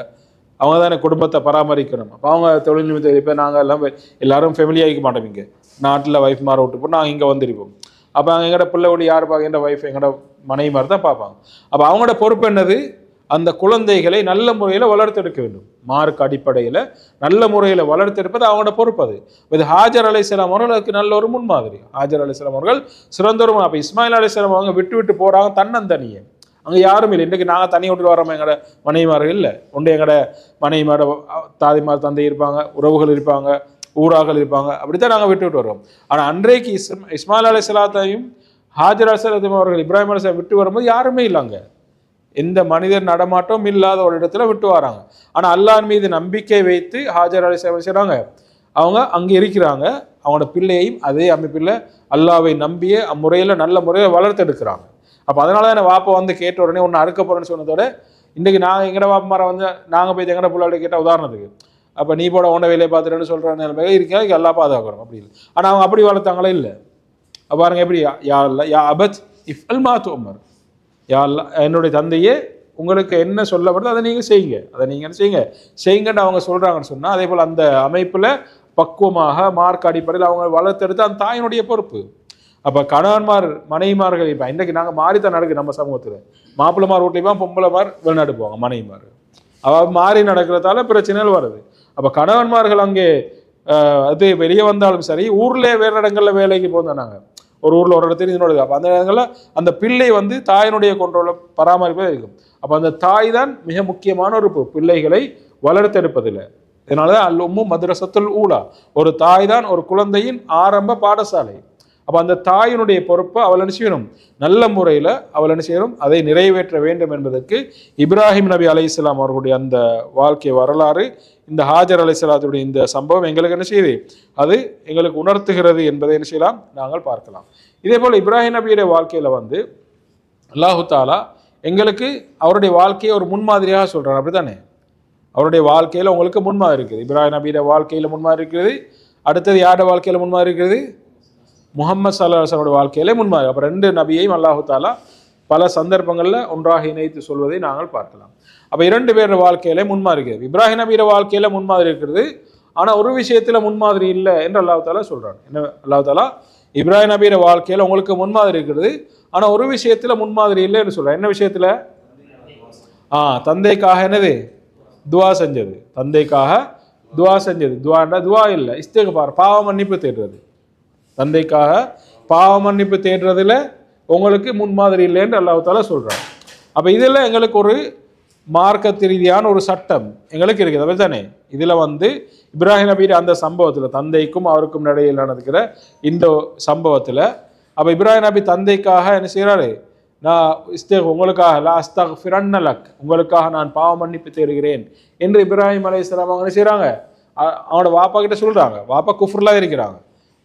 அவங்க தானே குடும்பத்தை பராமரிக்கணும். அப்போ அவங்க தொழில் நிமித்தம், இப்போ நாங்கள் எல்லாரும் ஃபெமிலியாகிக்க மாட்டோம். இங்கே நாட்டில் ஒய்ஃப் மாற விட்டு போட்டு நாங்கள் இங்கே வந்துருப்போம். அப்போ அங்கே எங்களோட பிள்ளையோட யார் பார்க்க, எங்கள் ஒய்ஃப் எங்களோட மனைவி மாதிரி தான் பார்ப்பாங்க. அப்போ அவங்களோட பொறுப்பு என்னது, அந்த குழந்தைகளை நல்ல முறையில் வளர்த்தெடுக்க வேண்டும். மார்க் அடிப்படையில் நல்ல முறையில் வளர்த்தெடுப்பது அவங்களோட பொறுப்பு. அது இது ஹாஜர் அலைஹிஸ்ஸலாம் அவர்களுக்கு நல்ல ஒரு முன்மாதிரி. ஹாஜர் அலைஹிஸ்ஸலாம் அவர்கள் சிறந்த ஒரு. அப்போ இஸ்மாயில் அலைஹிஸ்ஸலாம் அவங்க விட்டு போகிறாங்க தன்னந்தனியே. அங்கே யாரும் இல்லை. இன்றைக்கு நாங்கள் தனியாக விட்டுட்டு வரோம். எங்களோட மனைவிமார்கள் இல்லை. ஒன்று எங்களோட மனைவிமாரோட தாதிமார் தந்தை இருப்பாங்க, உறவுகள் இருப்பாங்க, ஊரார்கள் இருப்பாங்க. அப்படித்தான் நாங்கள் விட்டு வருவோம். ஆனால் அன்றைக்கு இஸ்மாயில் அலைஹிஸ்ஸலாத்தையும் ஹாஜர் அலைஹிஸ்ஸலாம் அவர்கள் இப்ராஹிம் அலைஹிஸ்ஸலாம் விட்டு வரும்போது யாருமே இல்லைங்க. எந்த மனிதர் நடமாட்டம் இல்லாத ஒரு இடத்துல விட்டு வராங்க. ஆனால் அல்லாஹ் மீது நம்பிக்கை வைத்து ஹாஜர் அலைஹிஸ்ஸலாம் செய்கிறாங்க, அவங்க அங்கே இருக்கிறாங்க. அவங்களோட பிள்ளையையும் அதே அமைப்பில் அல்லாஹ்வை நம்பிய அம்முறையில் நல்ல முறையில் வளர்த்தெடுக்கிறாங்க. அப்போ அதனால தான் வாப்பா கேட்ட உடனே ஒன்று அறுக்க போகிறேன்னு சொன்னதோட, இன்றைக்கு நாங்கள் எங்கட வாப்பமாரை நாங்கள் போய் எங்கட பிள்ளையோட கேட்டால் உதாரணத்துக்கு, அப்போ நீ போட உன்ன வேலையை பார்த்துட்டேன்னு சொல்கிற நிலைமையில இருக்கா, எல்லாம் பாதுகாக்கிறோம். அப்படி இல்லை. ஆனால் அவங்க அப்படி வளர்த்தாங்களே இல்லை. பாருங்க எப்படி, யா அல்லா யா அபத் இஃப் அல் மாத்து உமர், யா அல்லா என்னுடைய தந்தையே உங்களுக்கு என்ன சொல்லப்படுது அதை நீங்கள் செய்யுங்க, என்ன செய்யுங்கன்னு அவங்க சொல்கிறாங்கன்னு சொன்னால், அதே போல் அந்த அமைப்பில் பக்குவமாக மார்க் அடிப்படையில் அவங்க வளர்த்தெடுத்து அந்த தாயினுடைய பொறுப்பு. அப்போ கணவன்மார் மனைவிமார்கள் இப்போ இன்றைக்கு நாங்கள் மாறித்தான் நடக்குது நம்ம சமூகத்தில். மாப்பிள்ளைமார் வீட்லேயுமா பொம்பளைமார் வெளிநாடு போவாங்க, மனைவிமார் மாறி நடக்கிறதால பிரச்சனைகள் வருது. அப்போ கணவன்மார்கள் அங்கே அது வெளியே வந்தாலும் சரி, ஊர்லேயே வேறு இடங்களில் வேலைக்கு போந்தோம். நாங்கள் ஒரு ஊரில் ஒரு இடத்துல இன்னொரு, அப்போ அந்த இடங்களில் அந்த பிள்ளை தாயினுடைய கொண்டோல பராமரிப்பே இருக்கும். அப்போ அந்த தாய் தான் மிக முக்கியமான ஒரு பிள்ளைகளை வளர்த்தெடுப்பதில்லை. இதனால தான் அல்-உம்மு மദ്രസത്തുல் ஊலா, ஒரு தாய் தான் ஒரு குழந்தையின் ஆரம்ப பாடசாலை. அப்போ அந்த தாயினுடைய பொறுப்பை அவள் என்ன செய்யணும், நல்ல முறையில் அவள் என்ன செய்யணும், அதை நிறைவேற்ற வேண்டும் என்பதற்கு இப்ராஹிம் நபி அலைஹிஸ்ஸலாம் அவர்களுடைய அந்த வாழ்க்கை வரலாறு, இந்த ஹாஜர் அலைஹிஸ்ஸலாத்துடைய இந்த சம்பவம் எங்களுக்கு என்ன செய்யுது, அது எங்களுக்கு உணர்த்துகிறது என்பதை என்ன செய்யலாம், நாங்கள் பார்க்கலாம். இதே போல் இப்ராஹிம் நபியுடைய வாழ்க்கையில் அல்லாஹு தாலா எங்களுக்கு அவருடைய வாழ்க்கையை ஒரு முன்மாதிரியாக சொல்கிறார். அப்படி தானே, அவருடைய வாழ்க்கையில் உங்களுக்கு முன்மாதிரி இருக்குது. இப்ராஹிம் நபியுடைய வாழ்க்கையில் முன்மாதிரி இருக்கிறது. அடுத்தது யாருடைய வாழ்க்கையில் முன்மாதிரி இருக்கிறது, முஹம்மது ஸல்லல்லாஹு அலைஹி வஸல்லம் வாழ்க்கையிலே முன்மாதிரி. அப்போ 2 நபியையும் அல்லாஹு தாலா பல சந்தர்ப்பங்களில் ஒன்றாக இணைத்து சொல்வதை நாங்கள் பார்க்கலாம். அப்போ 2 பேர் வாழ்க்கையிலே முன்மாதிரி இருக்கிறது. இப்ராஹிம் நபியோட வாழ்க்கையில் முன்மாதிரி இருக்கிறது. ஆனால் ஒரு விஷயத்தில் முன்மாதிரி இல்லை என்று அல்லாஹு தாலா சொல்கிறான். என்ன, அல்லாஹு தாலா இப்ராஹிம் நபியோட வாழ்க்கையில் உங்களுக்கு முன்மாதிரி இருக்கிறது. ஆனால் ஒரு விஷயத்தில் முன்மாதிரி இல்லைன்னு சொல்கிறேன். என்ன விஷயத்தில்? தந்தைக்காக என்னது துவா செஞ்சது. தந்தைக்காக துவா செஞ்சது. துவாண்டா துவா இல்லை, இஸ்திக்ஃபார், பாவ மன்னிப்பு தேடுறது. தந்தைக்காக பாவ மன்னிப்பு தேடுறதுல உங்களுக்கு முன்மாதிரி இல்லைன்னு அல்லாஹ் தஆலா சொல்கிறார். அப்போ இதில் எங்களுக்கு ஒரு மார்க்க ரீதியான ஒரு சட்டம் எங்களுக்கு இருக்குது. அப்படி தானே இதில் இப்ராஹிம் நபியோட அந்த சம்பவத்தில் தந்தைக்கும் அவருக்கும் இடையில் நடக்கிற இந்த சம்பவத்தில் அப்போ இப்ராஹிம் நபி தந்தைக்காக என்ன செய்கிறாரு? நான் உங்களுக்காக லா அஸ்தக்ஃபிரன்ன லக், உங்களுக்காக நான் பாவ மன்னிப்பு தேடுகிறேன் என்று இப்ராஹிம் அலைஹிஸ்ஸலாம் அவங்க என்ன செய்கிறாங்க? அவனோட வாப்பா கிட்ட சொல்கிறாங்க. வாப்பா குஃப்ரில் இருக்கிறாங்க.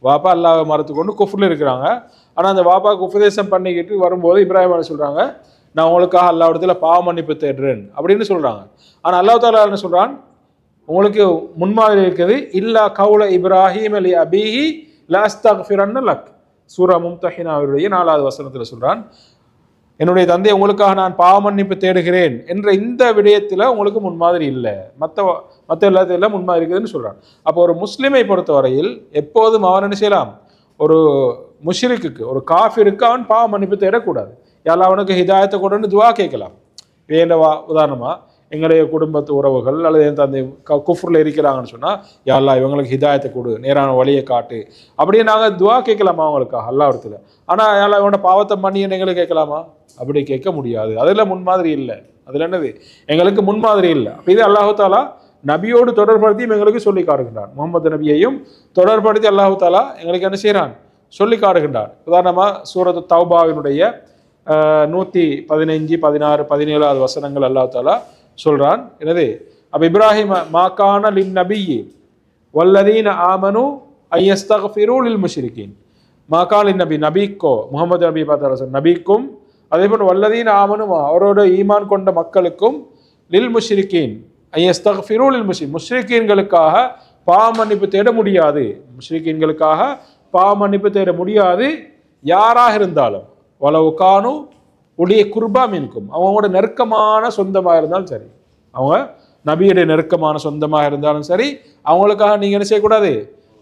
வாப்பா அல்லாஹ்வை மறுத்து கொண்டு குஃப்ரில் இருக்கிறாங்க. ஆனால் அந்த வாப்பாவுக்கு உபதேசம் பண்ணிக்கிட்டு வரும்போது இப்ராஹிம் அலைஹிஸ்ஸலாம் சொல்கிறாங்க, நான் உங்களுக்காக அல்லாஹ்விடத்துல பாவ மன்னிப்பு தேடுறேன் அப்படின்னு சொல்கிறாங்க. ஆனால் அல்லாஹ் தஆலா என்ன சொல்கிறான்? உங்களுக்கு முன்மாதிரி இருக்குது. இல்லா கவுல இப்ராஹிம் அலி அபிஹி லா அஸ்தக்ஃபிரன்ன லக், சூரா மும்தஹினாவுடைய 4வது வசனத்தில் சொல்கிறான், என்னுடைய தந்தை உங்களுக்காக நான் பாவ மன்னிப்பு தேடுகிறேன் என்ற இந்த விடயத்தில் உங்களுக்கு முன்மாதிரி இல்லை, மற்ற எல்லாத்திலும் முன்மாதிரி இருக்குதுன்னு சொல்கிறான். அப்போ ஒரு முஸ்லிமை பொறுத்தவரையில் எப்போதும் அவன் என்ன செய்யலாம்? ஒரு முஷ்ரிக்குக்கு, ஒரு காஃபிருக்கு அவன் பாவ மன்னிப்பு தேடக்கூடாது. யாரெல்லாம் அவனுக்கு ஹிதாயத்தை கொடுன்னு துவா கேட்கலாம். உதாரணமாக எங்களுடைய குடும்பத்து உறவுகள் அல்லது என் தந்தை குஃப்ரில் இருக்கிறாங்கன்னு சொன்னால், யாரெல்லாம் இவங்களுக்கு ஹிதாயத்தை கொடு, நேரான வழியை காட்டு அப்படியே நாங்கள் துவா கேட்கலாமா அவங்களுக்காக அல்லாஹ்விடத்துல? ஆனால் யாரெல்லாம் இவனோட பாவத்தை மன்னின்னு எங்களுக்கு கேட்கலாமா? அப்படி கேட்க முடியாது. அதில் முன்மாதிரி இல்லை. அதில் என்னது? எங்களுக்கு முன்மாதிரி இல்லை. அப்போ இது அல்லாஹ் தஆலா நபியோடு தொடர்படுத்தியும் எங்களுக்கு சொல்லி காட்டுகின்றான். முகமது நபியையும் தொடர்படுத்தி அல்லாஹ் தஆலா எங்களுக்கு என்ன செய்கிறான்? சொல்லி காட்டுகின்றான். உதாரணமாக சூரத்து தௌபாவினுடைய 115, 16, 17வது வசனங்கள் அல்லாஹ் தஆலா சொல்றான். என்னது? அப்ப இப்ராஹிம் மாகான லின் நபியி வல்லதீன ஆமனு ஐயஸ்தக்ஃபிரு லில் முஷ்ரிகீன். மாகான லின் நபி, நபிக்கோ முகமது நபி பார்த்தாலும் நபிக்கும், அதே போல் வல்லதீன ஆமனு அவரோட ஈமான் கொண்ட மக்களுக்கும், லில் முஷ்ரிகீன் ஐயஸ்தக்ஃபிரு லில் முஷ்ரிகீன்களுக்காக பாவ மன்னிப்பு தேட முடியாது. முஷ்ரிகீன்களுக்காக பாவ மன்னிப்பு தேட முடியாது யாராக இருந்தாலும். வலவு கானு உடைய குர்பா மீன்கும், அவங்களோட நெருக்கமான சொந்தமாக இருந்தாலும் சரி, அவங்க நபியுடைய நெருக்கமான சொந்தமாக இருந்தாலும் சரி, அவங்களுக்காக நீங்கள் என்ன செய்யக்கூடாது?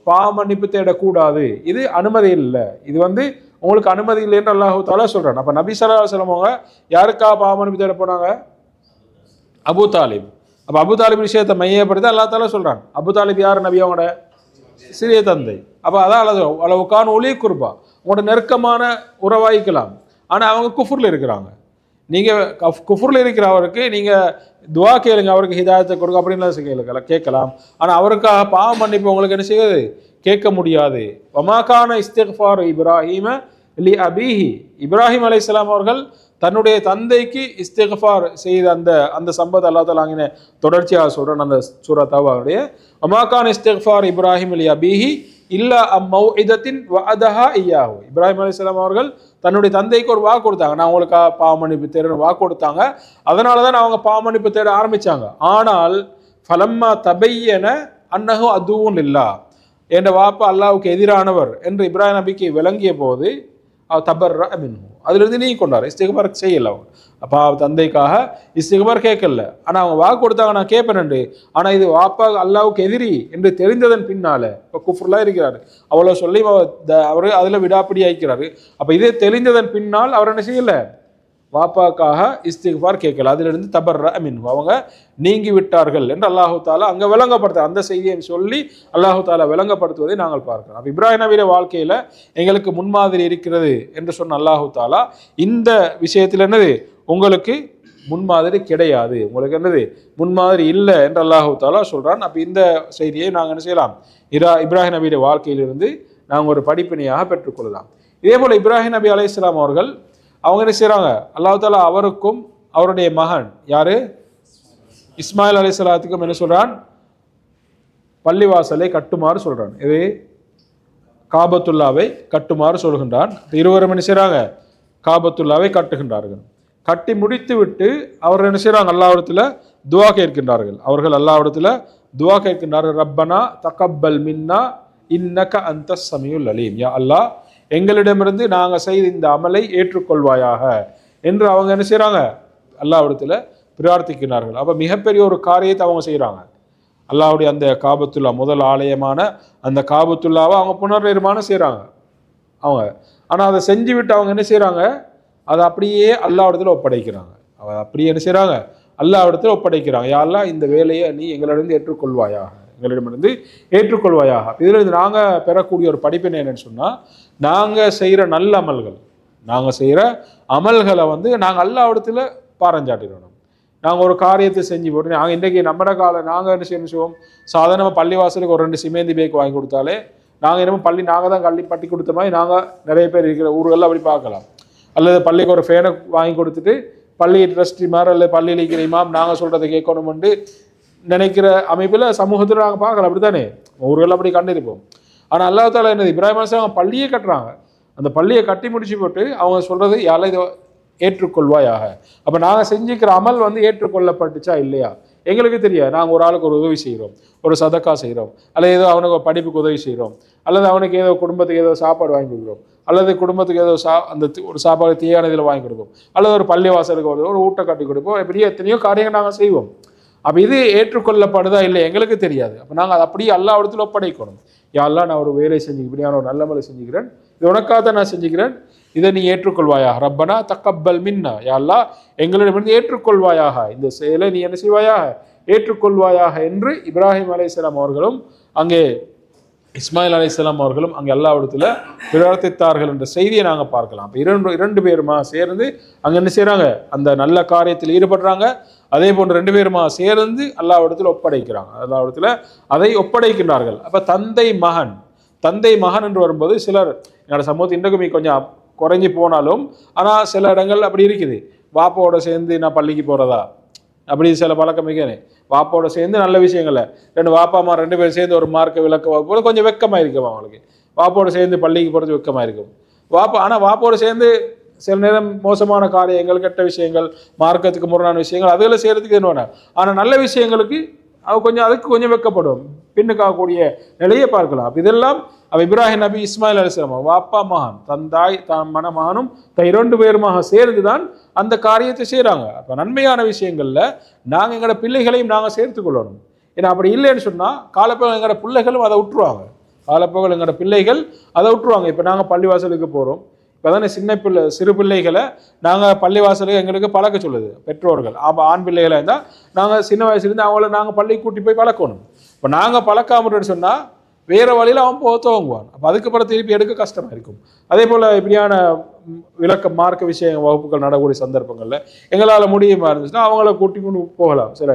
பாவ மன்னிப்பு தேடக்கூடாது. இது அனுமதி இல்லை. இது உங்களுக்கு அனுமதி இல்லை என்று அல்லாஹ் தஆலா சொல்கிறான். அப்போ நபி ஸல்லல்லாஹு அலைஹி வஸல்லம் அவங்க யாருக்காக பாவ மன்னிப்பு தேட போனாங்க? அபு தாலிப். அப்போ அபு தாலிப் விஷயத்தை மையப்படுத்தி அல்லாஹ் தஆலா சொல்கிறான். அபு தாலிப் யார்? நபி அவங்களோட சிறிய தந்தை. அப்போ அதான் அளவுக்கான ஒளி குர்பா, உங்களோட நெருக்கமான உறவாய்க்கலாம். ஆனால் அவங்க குஃப்ரில் இருக்கிறாங்க. நீங்கள் குஃப்ரில் இருக்கிறவருக்கு நீங்கள் துவா கேளுங்க, அவருக்கு ஹிதாயத்தை கொடுங்க அப்படின்லாம் கேட்கலாம். ஆனால் அவருக்காக பாவ மன்னிப்பு உங்களுக்கு என்ன செய்யாது? கேட்க முடியாது. வமாகான இஸ்திக்ஃபார் இப்ராஹிம லி அபிஹி, இப்ராஹிம் அலைஹிஸ்ஸலாம் அவர்கள் தன்னுடைய தந்தைக்கு இஸ்திக்ஃபார் செய்த அந்த சம்பவத்தை அல்லாஹ் தஆலா அங்கே தொடர்ச்சியாக சொல்கிறான். அந்த சூரா தௌபாவுடைய வமாகான இஸ்திக்ஃபார் இப்ராஹிம் லி அபிஹி இல்லா மௌஇதத்தின் வஅதஹா இய்யாஹு, இப்ராஹிம் அலைஹிஸ்ஸலாம் அவர்கள் தன்னுடைய தந்தைக்கு ஒரு வாக்கு கொடுத்தாங்க, நான் உங்களுக்காக பாவ மன்னிப்பு தேடுன்னு வாக்கு கொடுத்தாங்க. அதனால தான் அவங்க பாவ மன்னிப்பு தேட ஆரம்பிச்சாங்க. ஆனால் ஃபலம்மா தபையன அன்னஹு அதுவும் இல்லா, என்ற வாப்பா அல்லாஹ்வுக்கு எதிரானவர் என்று இப்ராஹிம் நபிக்கு விளங்கிய போது தபர்ர மின்ஹு, அதிலிருந்து நீ கொண்டார். இஸ்திக்பார் செய்யல அவங்க. அப்போ தந்தைக்காக இஸ்திக்பார் கேட்கல. ஆனால் அவங்க வாக்கு கொடுத்தாங்க, நான் கேட்பேன். ஆனால் இது வாப்பா அல்லாஹ்வுக்கு எதிரி என்று தெரிந்ததன் பின்னால இப்போ குஃப்ரில் இருக்கிறாரு, அவ்வளோ சொல்லி அவர் அதில் விடாப்பிடி ஆயிக்கிறாரு. அப்போ இதே தெரிந்ததன் பின்னால் அவர் என்ன செய்யல? வாப்பாக்காக இஸ்திக்பார் கேட்கல. அதிலிருந்து தபர்ர மின்ஹு, அவங்க நீங்கி விட்டார்கள் என்று அல்லாஹு தாலா அங்கே விளங்கப்படுத்த, அந்த செய்தியை சொல்லி அல்லாஹு தாலா விளங்கப்படுத்துவதை நாங்கள் பார்க்கிறோம். அப்போ இப்ராஹிம் நபியுடைய வாழ்க்கையில் எங்களுக்கு முன்மாதிரி இருக்கிறது என்று சொன்ன அல்லாஹு தாலா இந்த விஷயத்தில் என்னது? உங்களுக்கு முன்மாதிரி கிடையாது, உங்களுக்கு என்னது? முன்மாதிரி இல்லை என்று அல்லாஹு தாலா சொல்கிறான். அப்போ இந்த செய்தியை நாங்கள் என்ன செய்யலாம்? இப்ராஹிம் நபியுடைய வாழ்க்கையிலிருந்து நாங்கள் ஒரு படிப்பினையாக பெற்றுக்கொள்ளலாம். இதே போல் இப்ராஹிம் நபி அலைஹிஸ்ஸலாம் அவர்கள் அவங்க என்ன செய்கிறாங்க? அல்லாஹ் தஆலா அவருக்கும் அவருடைய மகன் யாரு இஸ்மாயில் அலைஹிஸ்ஸலாத்துக்கும் என்ன சொல்கிறான்? பள்ளிவாசலை கட்டுமாறு சொல்கிறான். இது காபத்துல்லாவை கட்டுமாறு சொல்கின்றான். இருவரும் என்ன செய்கிறாங்க? காபத்துல்லாவை கட்டுகின்றார்கள். கட்டி முடித்து விட்டு அவர் என்ன செய்கிறாங்க? அல்லாஹ்விடத்தில் துவா கேட்கின்றார்கள். அவர்கள் அல்லாஹ்விடத்தில் துவா கேட்கின்றார்கள். ரப்பனா தகப்பல் மின்னா இன்னக அன்த ஸமீஉல் அலீம், யா அல்லாஹ் எங்களிடமிருந்து நாங்கள் செய்த இந்த அமலை ஏற்றுக்கொள்வாயாக என்று அவங்க என்ன செய்கிறாங்க? அல்லாஹ்விடத்தில் பிரார்த்திக்கிறார்கள். அப்போ மிகப்பெரிய ஒரு காரியத்தை அவங்க செய்கிறாங்க. அல்லாஹ்வுடைய அந்த காபத்துல்லா, முதல் ஆலயமான அந்த காபத்துல்லாவை அவங்க புனர்நிர்மாணம் செய்கிறாங்க. அவங்க. ஆனால் அதை செஞ்சு விட்டு அவங்க என்ன செய்கிறாங்க, அதை அப்படியே அல்லாஹ்விடத்தில் ஒப்படைக்கிறாங்க. அவ அப்படியே என்ன செய்கிறாங்க, அல்லாஹ்விடத்தில் ஒப்படைக்கிறாங்க. யா அல்லாஹ் இந்த வேலையை நீ எங்களிடந்து ஏற்றுக்கொள்வாயாக, எங்களிடமிருந்து ஏற்றுக்கொள்வாயாக. இதில் நாங்கள் பெறக்கூடிய ஒரு படிப்பினை என்னன்னு சொன்னால், நாங்கள் செய்கிற நல்ல அமல்கள், நாங்கள் செய்கிற அமல்களை வந்து நாங்கள் அல்லாஹ்விடத்தில் பாரஞ்சாட்டிடணும். நாங்கள் ஒரு காரியத்தை செஞ்சு போட்டு நாங்கள் இன்றைக்கி நம்மட நாங்கள் என்ன செய்வோம், சாதாரணமாக பள்ளிவாசலுக்கு ஒரு 2 சிமேந்தி பேக் வாங்கி கொடுத்தாலே நாங்கள் என்னமோ நாங்கள் தான் பட்டி கொடுத்த மாதிரி நாங்கள் நிறைய பேர் இருக்கிற ஊர்களில் அப்படி பார்க்கலாம். அல்லது பள்ளிக்கு ஒரு ஃபேனை வாங்கி கொடுத்துட்டு பள்ளி ட்ரஸ்டி மாதிரி அல்லது பள்ளியில் இருக்கிற இமாம் நாங்கள் சொல்கிறத கேட்கணும்னு நினைக்கிற அமைப்பில் சமூகத்தில் நாங்கள் பார்க்கலாம். அப்படி தானே ஊர்களில் அப்படி கண்டிருப்போம். ஆனால் அல்லாஹ் தஆலா என்னது, இப்ராஹிம் அலைஹிஸ்ஸலாம் அவங்க பள்ளியே கட்டுறாங்க. அந்த பள்ளியை கட்டி முடிச்சு போட்டு அவங்க சொல்கிறது யாரை இதை ஏற்றுக்கொள்வாயாக. அப்போ நாங்கள் செஞ்சுக்கிற அமல் வந்து ஏற்றுக்கொள்ளப்பட்டுச்சா இல்லையா எங்களுக்கு தெரியாது. நாங்கள் ஒரு ஆளுக்கு ஒரு உதவி செய்கிறோம், ஒரு சதக்கா செய்கிறோம், அல்லது ஏதோ அவனுக்கு படிப்புக்கு உதவி செய்கிறோம், அல்லது அவனுக்கு ஏதோ குடும்பத்துக்கு ஏதோ சாப்பாடு வாங்கி கொடுக்குறோம், அல்லது குடும்பத்துக்கு ஏதோ அந்த ஒரு சாப்பாடு தீயான இதில் வாங்கி கொடுப்போம், அல்லது ஒரு பள்ளிவாசலுக்கு ஒரு ஊட்ட கட்டி கொடுப்போம். இப்படி எத்தனையோ காரியங்கள் நாங்கள் செய்வோம். அப்போ இது ஏற்றுக்கொள்ளப்படுதா இல்லை எங்களுக்கு தெரியாது. அப்போ நாங்கள் அதை அப்படியே அல்லாஹ்விடத்தில் ஒப்படைக்கணும். யா அல்லாஹ் நான் ஒரு வேலை செஞ்சு இப்படியான ஒரு நல்ல மலை செஞ்சுக்கிறேன், இது உனக்காக தான் நான் செஞ்சுக்கிறேன், இதை நீ ஏற்றுக்கொள்வாயாக. ரப்பனா தக்கப்பல் மின்னா, யா அல்லாஹ் எங்களிடமிருந்து ஏற்றுக்கொள்வாயாக, இந்த செயலை நீ என்ன செய்வாயாக, ஏற்றுக்கொள்வாயாக என்று இப்ராஹிம் அலைஹிஸ்ஸலாம் அவர்களும் அங்கே இஸ்மாயில் அலைஹிஸ்ஸலாம் அவர்களும் அங்கே அல்லாஹ்விடத்தில் பிரார்த்தித்தார்கள் என்ற செய்தியை நாங்கள் பார்க்கலாம். இப்போ இரண்டு பேருமா சேர்ந்து அங்கே என்ன செய்கிறாங்க, அந்த நல்ல காரியத்தில் ஈடுபடுறாங்க. அதே போன்று 2 பேருமா சேர்ந்து அல்லாஹ்விடத்தில் ஒப்படைக்கிறாங்க, அல்லாஹ்விடத்தில் அதை ஒப்படைக்கின்றார்கள். அப்போ தந்தை மகன் என்று வரும்போது சிலர் என்னோட சமூகத்து இன்றைக்குமே கொஞ்சம் குறைஞ்சி போனாலும் ஆனால் சில இடங்கள் அப்படி இருக்குது. வாப்போட சேர்ந்து நான் பள்ளிக்கு போகிறதா அப்படி சில பழக்கம் மிகனே, வாப்போட சேர்ந்து நல்ல விஷயங்கள 2 வாப்பாமா 2 பேர் சேர்ந்து ஒரு மார்க்க விளக்க போல கொஞ்சம் வெக்கமாக இருக்கும் அவங்களுக்கு. வாப்போட சேர்ந்து பள்ளிக்கு போகிறது வெக்கமாக இருக்கும். ஆனால் வாப்போட சேர்ந்து சில நேரம் மோசமான காரியங்கள், கெட்ட விஷயங்கள், மார்க்கத்துக்கு முரணான விஷயங்கள் அதுகளை செய்கிறதுக்கு என்ன வேணாம். ஆனால் நல்ல விஷயங்களுக்கு அதுக்கு கொஞ்சம் வெக்கப்படும், பின்னுக்காகக்கூடிய நிலையை பார்க்கலாம். அப்போ இதெல்லாம் இப்ராஹிம் நபி இஸ்மாயில் அலைஹிஸ்ஸலாம் வாப்பா மகன் தந்தாய் தான் மகனும் 2 பேருமாக சேர்ந்து தான் அந்த காரியத்தை செய்கிறாங்க. அப்போ நன்மையான விஷயங்களில் நாங்கள் எங்களோட பிள்ளைகளையும் நாங்கள் சேர்த்துக்கொள்ளணும். ஏன்னா அப்படி இல்லைன்னு சொன்னால் காலப்போக்கில் எங்களோட பிள்ளைகளும் அதை விட்டுருவாங்க. காலப்போக்கில் எங்களோட பிள்ளைகள் அதை விட்டுருவாங்க. இப்போ நாங்கள் பள்ளிவாசலுக்கு போகிறோம், இப்போ தானே சிறு பிள்ளைகளை நாங்கள் பள்ளிவாசலுக்கு எங்களுக்கு பழக்க சொல்லுது பெற்றோர்கள். ஆண் பிள்ளைகளை இருந்தால் நாங்கள் சின்ன வயசுலேருந்து அவங்கள நாங்கள் பள்ளிக்கு கூட்டி போய் பழக்கணும். இப்போ நாங்கள் பழக்காமன்னு சொன்னால் வேறு வழியில் அவன் போக துவங்குவான். அப்போ அதுக்கப்புறம் திருப்பி எடுக்க கஷ்டமாக இருக்கும். அதே போல் இப்படியான மார்க்க விஷய வகுப்புகள் நடக்கக்கூடிய சந்தர்ப்பங்களில் எங்களால் முடியுமா இருந்துச்சுன்னா அவங்கள கூட்டி கொண்டு போகலாம். சில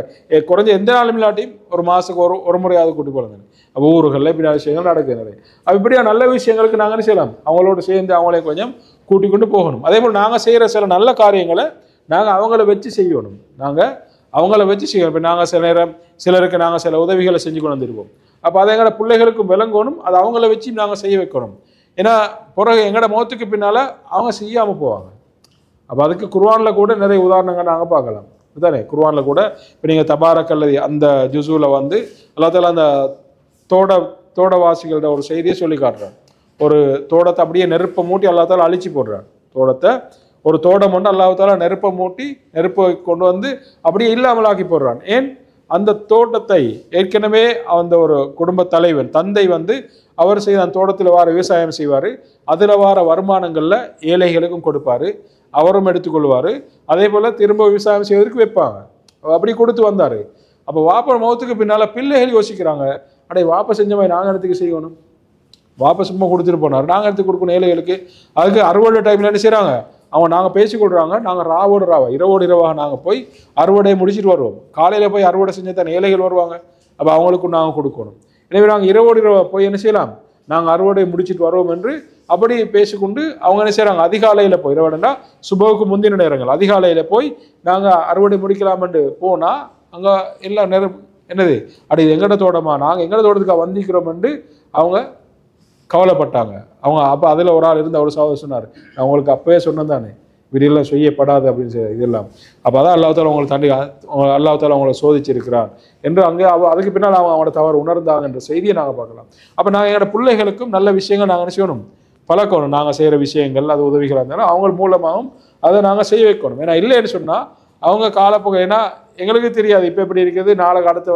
குறைஞ்ச எந்த நாளும் இல்லாட்டியும் ஒரு மாதத்துக்கு ஒரு முறையாவது கூட்டி போகலாம். அப்போ ஊர்களில் இப்படியான விஷயங்கள் நடக்குது நிறைய. அப்போ இப்படியா நல்ல விஷயங்களுக்கு நாங்கள் செய்யலாம், அவங்களோட சேர்ந்து அவங்களே கொஞ்சம் கூட்டி கொண்டு போகணும். அதே போல் நாங்கள் செய்கிற சில நல்ல காரியங்களை நாங்கள் அவங்கள வச்சு செய்யணும். இப்போ நாங்கள் சில நேரம் சிலருக்கு நாங்கள் சில உதவிகளை செஞ்சு கொண்டு வந்துருப்போம். அப்போ அதை எங்களோட பிள்ளைகளுக்கும் விளங்கணும், அதை அவங்கள வச்சு நாங்கள் செய்ய வைக்கணும். ஏன்னா பிறகு எங்களோட முகத்துக்கு பின்னால் அவங்க செய்யாமல் போவாங்க. அப்போ அதுக்கு குர்ஆனில் கூட நிறைய உதாரணங்கள் நாங்கள் பார்க்கலாம். இதுதானே குர்ஆனில் கூட இப்போ நீங்கள் தபாரக்கல்லதி அந்த ஜுஸூவில் வந்து அல்லாஹ் தஆலா அந்த தோடவாசிகளோட ஒரு செய்தியை சொல்லி காட்டுறார். ஒரு தோட்டத்தை அப்படியே நெருப்பை மூட்டி அல்லாஹ் தஆலா அழிச்சு போடுறார். ஒரு தோட்டம் வந்து அல்லாஹ் தஆலா நெருப்பை மூட்டி நெருப்பை கொண்டு வந்து அப்படியே இல்லாமலாக்கி போடுறான். ஏன் அந்த தோட்டத்தை ஏற்கனவே அந்த ஒரு குடும்ப தலைவன் தந்தை வந்து அவர் செய்த அந்த தோட்டத்தில் வார விவசாயம் செய்வார், அதில் வார வருமானங்களில் ஏழைகளுக்கும் கொடுப்பார், அவரும் எடுத்துக்கொள்வார். அதே போல் திரும்ப விவசாயம் செய்வதற்கு வைப்பாங்க. அப்படி கொடுத்து வந்தார். அப்போ வாப்பா மௌத்துக்கு பின்னால் பிள்ளைகள் யோசிக்கிறாங்க, அடே வாப்பா செஞ்ச மாதிரி நாங்கள் எடுத்துக்க செய்யணும், வாப்பா சும்மா கொடுத்துட்டு போனார், நாங்கள் எடுத்து கொடுக்கணும் ஏழைகளுக்கு. அதுக்கு அறுவடை டைமில் என்ன செய்கிறாங்க, அவங்க நாங்கள் பேசிக்கொள்கிறாங்க, நாங்கள் இரவோடு இரவாக நாங்கள் போய் அறுவடையை முடிச்சுட்டு வருவோம். காலையில் போய் அறுவடை செஞ்சு தான் ஏழைகள் வருவாங்க. அப்போ அவங்களுக்கும் நாங்கள் கொடுக்கணும். எனவே நாங்கள் இரவோடு இரவாக போய் என்ன செய்யலாம், நாங்கள் அறுவடை முடிச்சுட்டு வருவோம் என்று அப்படி பேசிக்கொண்டு அவங்க என்ன செய்கிறாங்க, அதிகாலையில் போய் இரவடைனா சுபவுக்கு முந்தின நேரங்கள் அதிகாலையில் போய் நாங்கள் அறுவடை முடிக்கலாமென்று போனால் அங்கே எல்லா நேரம் என்னது அடி எங்கட தோட்டமா, நாங்கள் எங்கட தோட்டத்துக்காக வந்திக்கிறோம் என்று அவங்க கவலைப்பட்டாங்க. அவங்க அப்போ அதில் ஒரு ஆள் இருந்து அவர் சகோதரர் சொன்னார், நான் உங்களுக்கு அப்பவே சொன்னேன் தானே விடியெல்லாம் செய்யப்படாது அப்படின்னு சொல்லி இதெல்லாம். அப்போ அதான் அல்லாஹ் தஆலா அல்லாஹ் தஆலா அவங்களை சோதிச்சிருக்கிறான் என்று அங்கே அதுக்கு பின்னால் அவங்களோட தவறு உணர்ந்தாங்க என்ற செய்தியை நாங்கள் பார்க்கலாம். அப்போ நாங்கள் எங்களோட பிள்ளைகளுக்கும் நல்ல விஷயங்கள் நாங்கள் என்ன செய்யணும், பழக்கணும். நாங்கள் செய்கிற விஷயங்கள் அது உதவிகளாக இருந்தாலும் அவங்க மூலமாகவும் அதை நாங்கள் செய்ய வைக்கணும். ஏன்னா இல்லைன்னு சொன்னால் அவங்க காலப்போக, ஏன்னா எங்களுக்கு தெரியாது இப்போ எப்படி இருக்குது, நாளைக்கு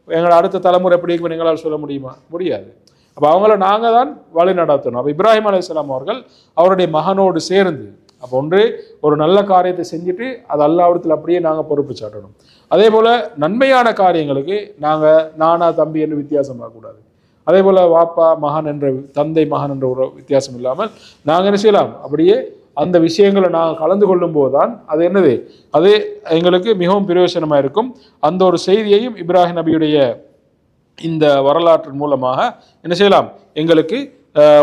எங்களோட அடுத்த தலைமுறை எப்படி இருக்குன்னு எங்களால் சொல்ல முடியாது. அப்போ அவங்கள நாங்கள் தான் வழி நடத்தணும். அப்போ இப்ராஹிம் அலைஹிஸ்ஸலாம் அவர்கள் அவருடைய மகனோடு சேர்ந்து அப்போ ஒன்று ஒரு நல்ல காரியத்தை செஞ்சுட்டு அது அல்லாஹ்விடத்தில் அப்படியே நாங்கள் பொறுப்பு சாட்டணும். அதே போல் நன்மையான காரியங்களுக்கு நாங்கள் நானா தம்பி என்று வித்தியாசம் பார்க்கக்கூடாது. அதே போல் வாப்பா மகன் என்ற தந்தை மகன் என்ற ஒரு வித்தியாசம் இல்லாமல் நாங்கள் என்ன செய்யலாம், அப்படியே அந்த விஷயங்களை நாங்கள் கலந்து கொள்ளும் போது தான் அது என்னது, அது எங்களுக்கு மிகவும் பிரயோஜனமாக இருக்கும். அந்த ஒரு செய்தியையும் இப்ராஹிம் நபியுடைய இந்த வரலாற்றின் மூலமாக என்ன செய்யலாம், எங்களுக்கு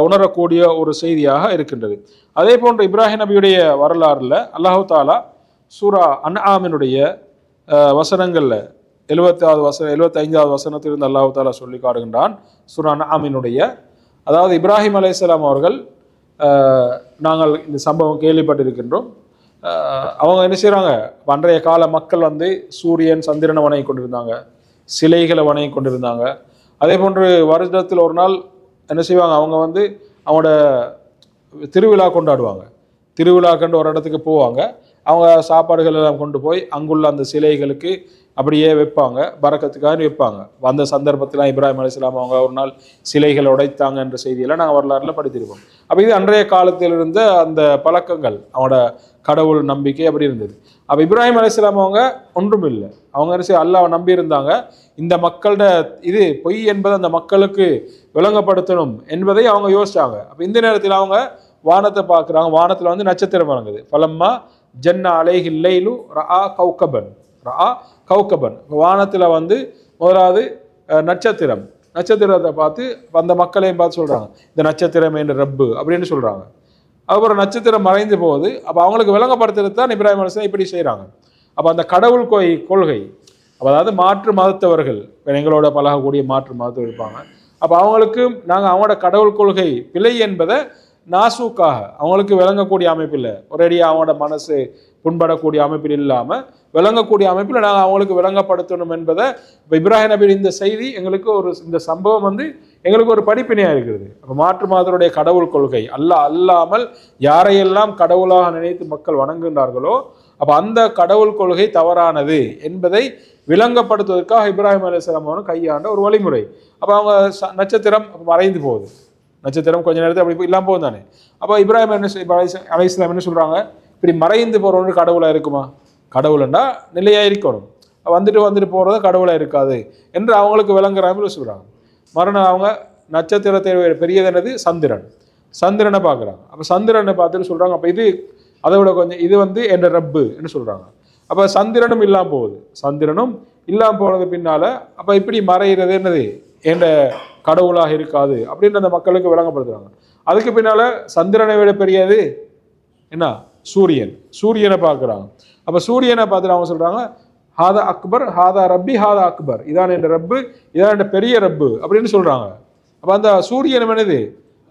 உணரக்கூடிய ஒரு செய்தியாக இருக்கின்றது. அதே போன்று இப்ராஹிம் நபியுடைய வரலாறுல அல்லாஹு தாலா சூரா அன்ஆமினுடைய வசனங்களில் 75வது வசனத்திலிருந்து அல்லாஹு தாலா சொல்லி காடுகின்றான். சூரா அன்ஆமினுடைய, அதாவது இப்ராஹிம் அலைஹிஸ்ஸலாம் அவர்கள் நாங்கள் இந்த சம்பவம் கேள்விப்பட்டிருக்கின்றோம். அவங்க என்ன செய்கிறாங்க, அன்றைய கால மக்கள் வந்து சூரியன் சந்திரனை வணங்கி கொண்டிருந்தாங்க, சிலைகளை வணங்கி கொண்டிருந்தாங்க. அதே போன்று வருடத்தில் ஒரு நாள் என்ன செய்வாங்க, அவங்க வந்து அவங்களோட திருவிழா கொண்டாடுவாங்க. திருவிழா கண்டு ஒரு இடத்துக்கு போவாங்க, அவங்க சாப்பாடுகள் எல்லாம் கொண்டு போய் அங்குள்ள அந்த சிலைகளுக்கு அப்படியே வைப்பாங்க, பரக்கத்துக்காக வைப்பாங்க. அந்த சந்தர்ப்பத்தில் இப்ராஹிம் அலைஹிஸ்ஸலாம் அவங்க ஒரு நாள் சிலைகளை உடைத்தாங்க என்ற செய்தியெல்லாம் நாங்கள் வரலாறுல படித்திருப்போம். அப்போ இது அன்றைய காலத்தில் இருந்த அந்த பழக்கங்கள், அவங்களோட கடவுள் நம்பிக்கை அப்படி இருந்தது. அப்போ இப்ராஹிம் அலைஹிஸ்ஸலாம் அவங்க ஒன்றும் இல்லை, அவங்க அல்லாஹ்வை நம்பி இருந்தாங்க. இந்த மக்களோட இது பொய் என்பதை அந்த மக்களுக்கு விளங்கப்படுத்தணும் என்பதை அவங்க யோசிச்சாங்க. அப்போ இந்த நேரத்தில் அவங்க வானத்தை பார்க்குறாங்க, வானத்தில் வந்து நட்சத்திரம் வழங்குது. ஃபலம்மா ஜன்னா அலைஹி லைலு ரஆ கௌகபன், ரஆ கௌகபன், வானத்தில் வந்து முதலாவது நட்சத்திரத்தை பார்த்து அந்த மக்களையும் பார்த்து சொல்கிறாங்க, இந்த நட்சத்திரம் என்ற ரப்பு அப்படின்னு சொல்கிறாங்க. அப்புறம் நட்சத்திரம் மறைந்து போகுது. அப்போ அவங்களுக்கு விளங்கப்படுத்துறது தான் இப்ராஹிம் அலைஹிஸ்ஸலாம் இப்படி செய்கிறாங்க. அப்போ அந்த கடவுள் கொள்கை, அதாவது மாற்று மதத்தவர்கள், எங்களோட பழகக்கூடிய மாற்று மதத்தவர் இருப்பாங்க. அப்போ அவங்களுக்கு நாங்கள் அவங்களோட கடவுள் கொள்கை பிழை என்பதை நாசூக்காக அவங்களுக்கு விளங்கக்கூடிய அமைப்பில், ஒரேடியாக அவங்களோட மனசு புண்படக்கூடிய அமைப்பில் இல்லாமல் விளங்கக்கூடிய அமைப்பில் நாங்கள் அவங்களுக்கு விளங்கப்படுத்தணும் என்பதை இப்போ இப்ராஹிம் நபி இந்த செய்தி எங்களுக்கு இந்த சம்பவம் வந்து எங்களுக்கு ஒரு படிப்பினையாக இருக்கிறது. அப்போ மாற்று மதத்தினுடைய கடவுள் கொள்கை அல்லாமல் யாரையெல்லாம் கடவுளாக நினைத்து மக்கள் வணங்குகின்றார்களோ அப்போ அந்த கடவுள் கொள்கை தவறானது என்பதை விளங்கப்படுத்துவதற்காக இப்ராஹிம் அலைஹிஸ்ஸலாம் அவர்கள் கையாண்ட ஒரு வழிமுறை. அப்போ அவங்க நட்சத்திரம் மறைந்து போகுது, நட்சத்திரம் கொஞ்ச நேரத்தில் அப்படி இல்லாமல் போகும் தானே. அப்போ இப்ராஹிம் அலைஹிஸ்ஸலாம் என்ன சொல்கிறாங்க, இப்படி மறைந்து போகிறவங்க கடவுளாக இருக்குமா, கடவுள்னா நிலையாக இருக்கணும், வந்துட்டு போகிறது கடவுளாக இருக்காது என்று அவங்களுக்கு விளங்குறாங்க சொல்கிறாங்க. மறுநாள் அவங்க நட்சத்திரத்தை பெரியதுனது சந்திரனை பார்க்குறாங்க. அப்போ சந்திரனை பார்த்துட்டு சொல்கிறாங்க, அப்போ இது அதை விட கொஞ்சம் இது வந்து என்ற ரப்பு என்று சொல்கிறாங்க. அப்போ சந்திரனும் இல்லாமல் போகுது, சந்திரனும் இல்லாமல் போனது பின்னால் அப்போ இப்படி மறைகிறது என்னது என்ற கடவுளாக இருக்காது அப்படின்ற அந்த மக்களுக்கு விளங்கப்படுத்துறாங்க. அதுக்கு பின்னால் சந்திரனை விட பெரியது என்ன, சூரியனை பார்க்குறாங்க. அப்போ சூரியனை பார்த்துட்டு அவங்க சொல்கிறாங்க, ஹாதா அக்பர் ஹாதா ரப்பி ஹாதா அக்பர், இதான் என்ற ரப்பு, இதான் என்ற பெரிய ரப்பு அப்படின்னு சொல்கிறாங்க. அப்போ அந்த சூரியன் என்னது,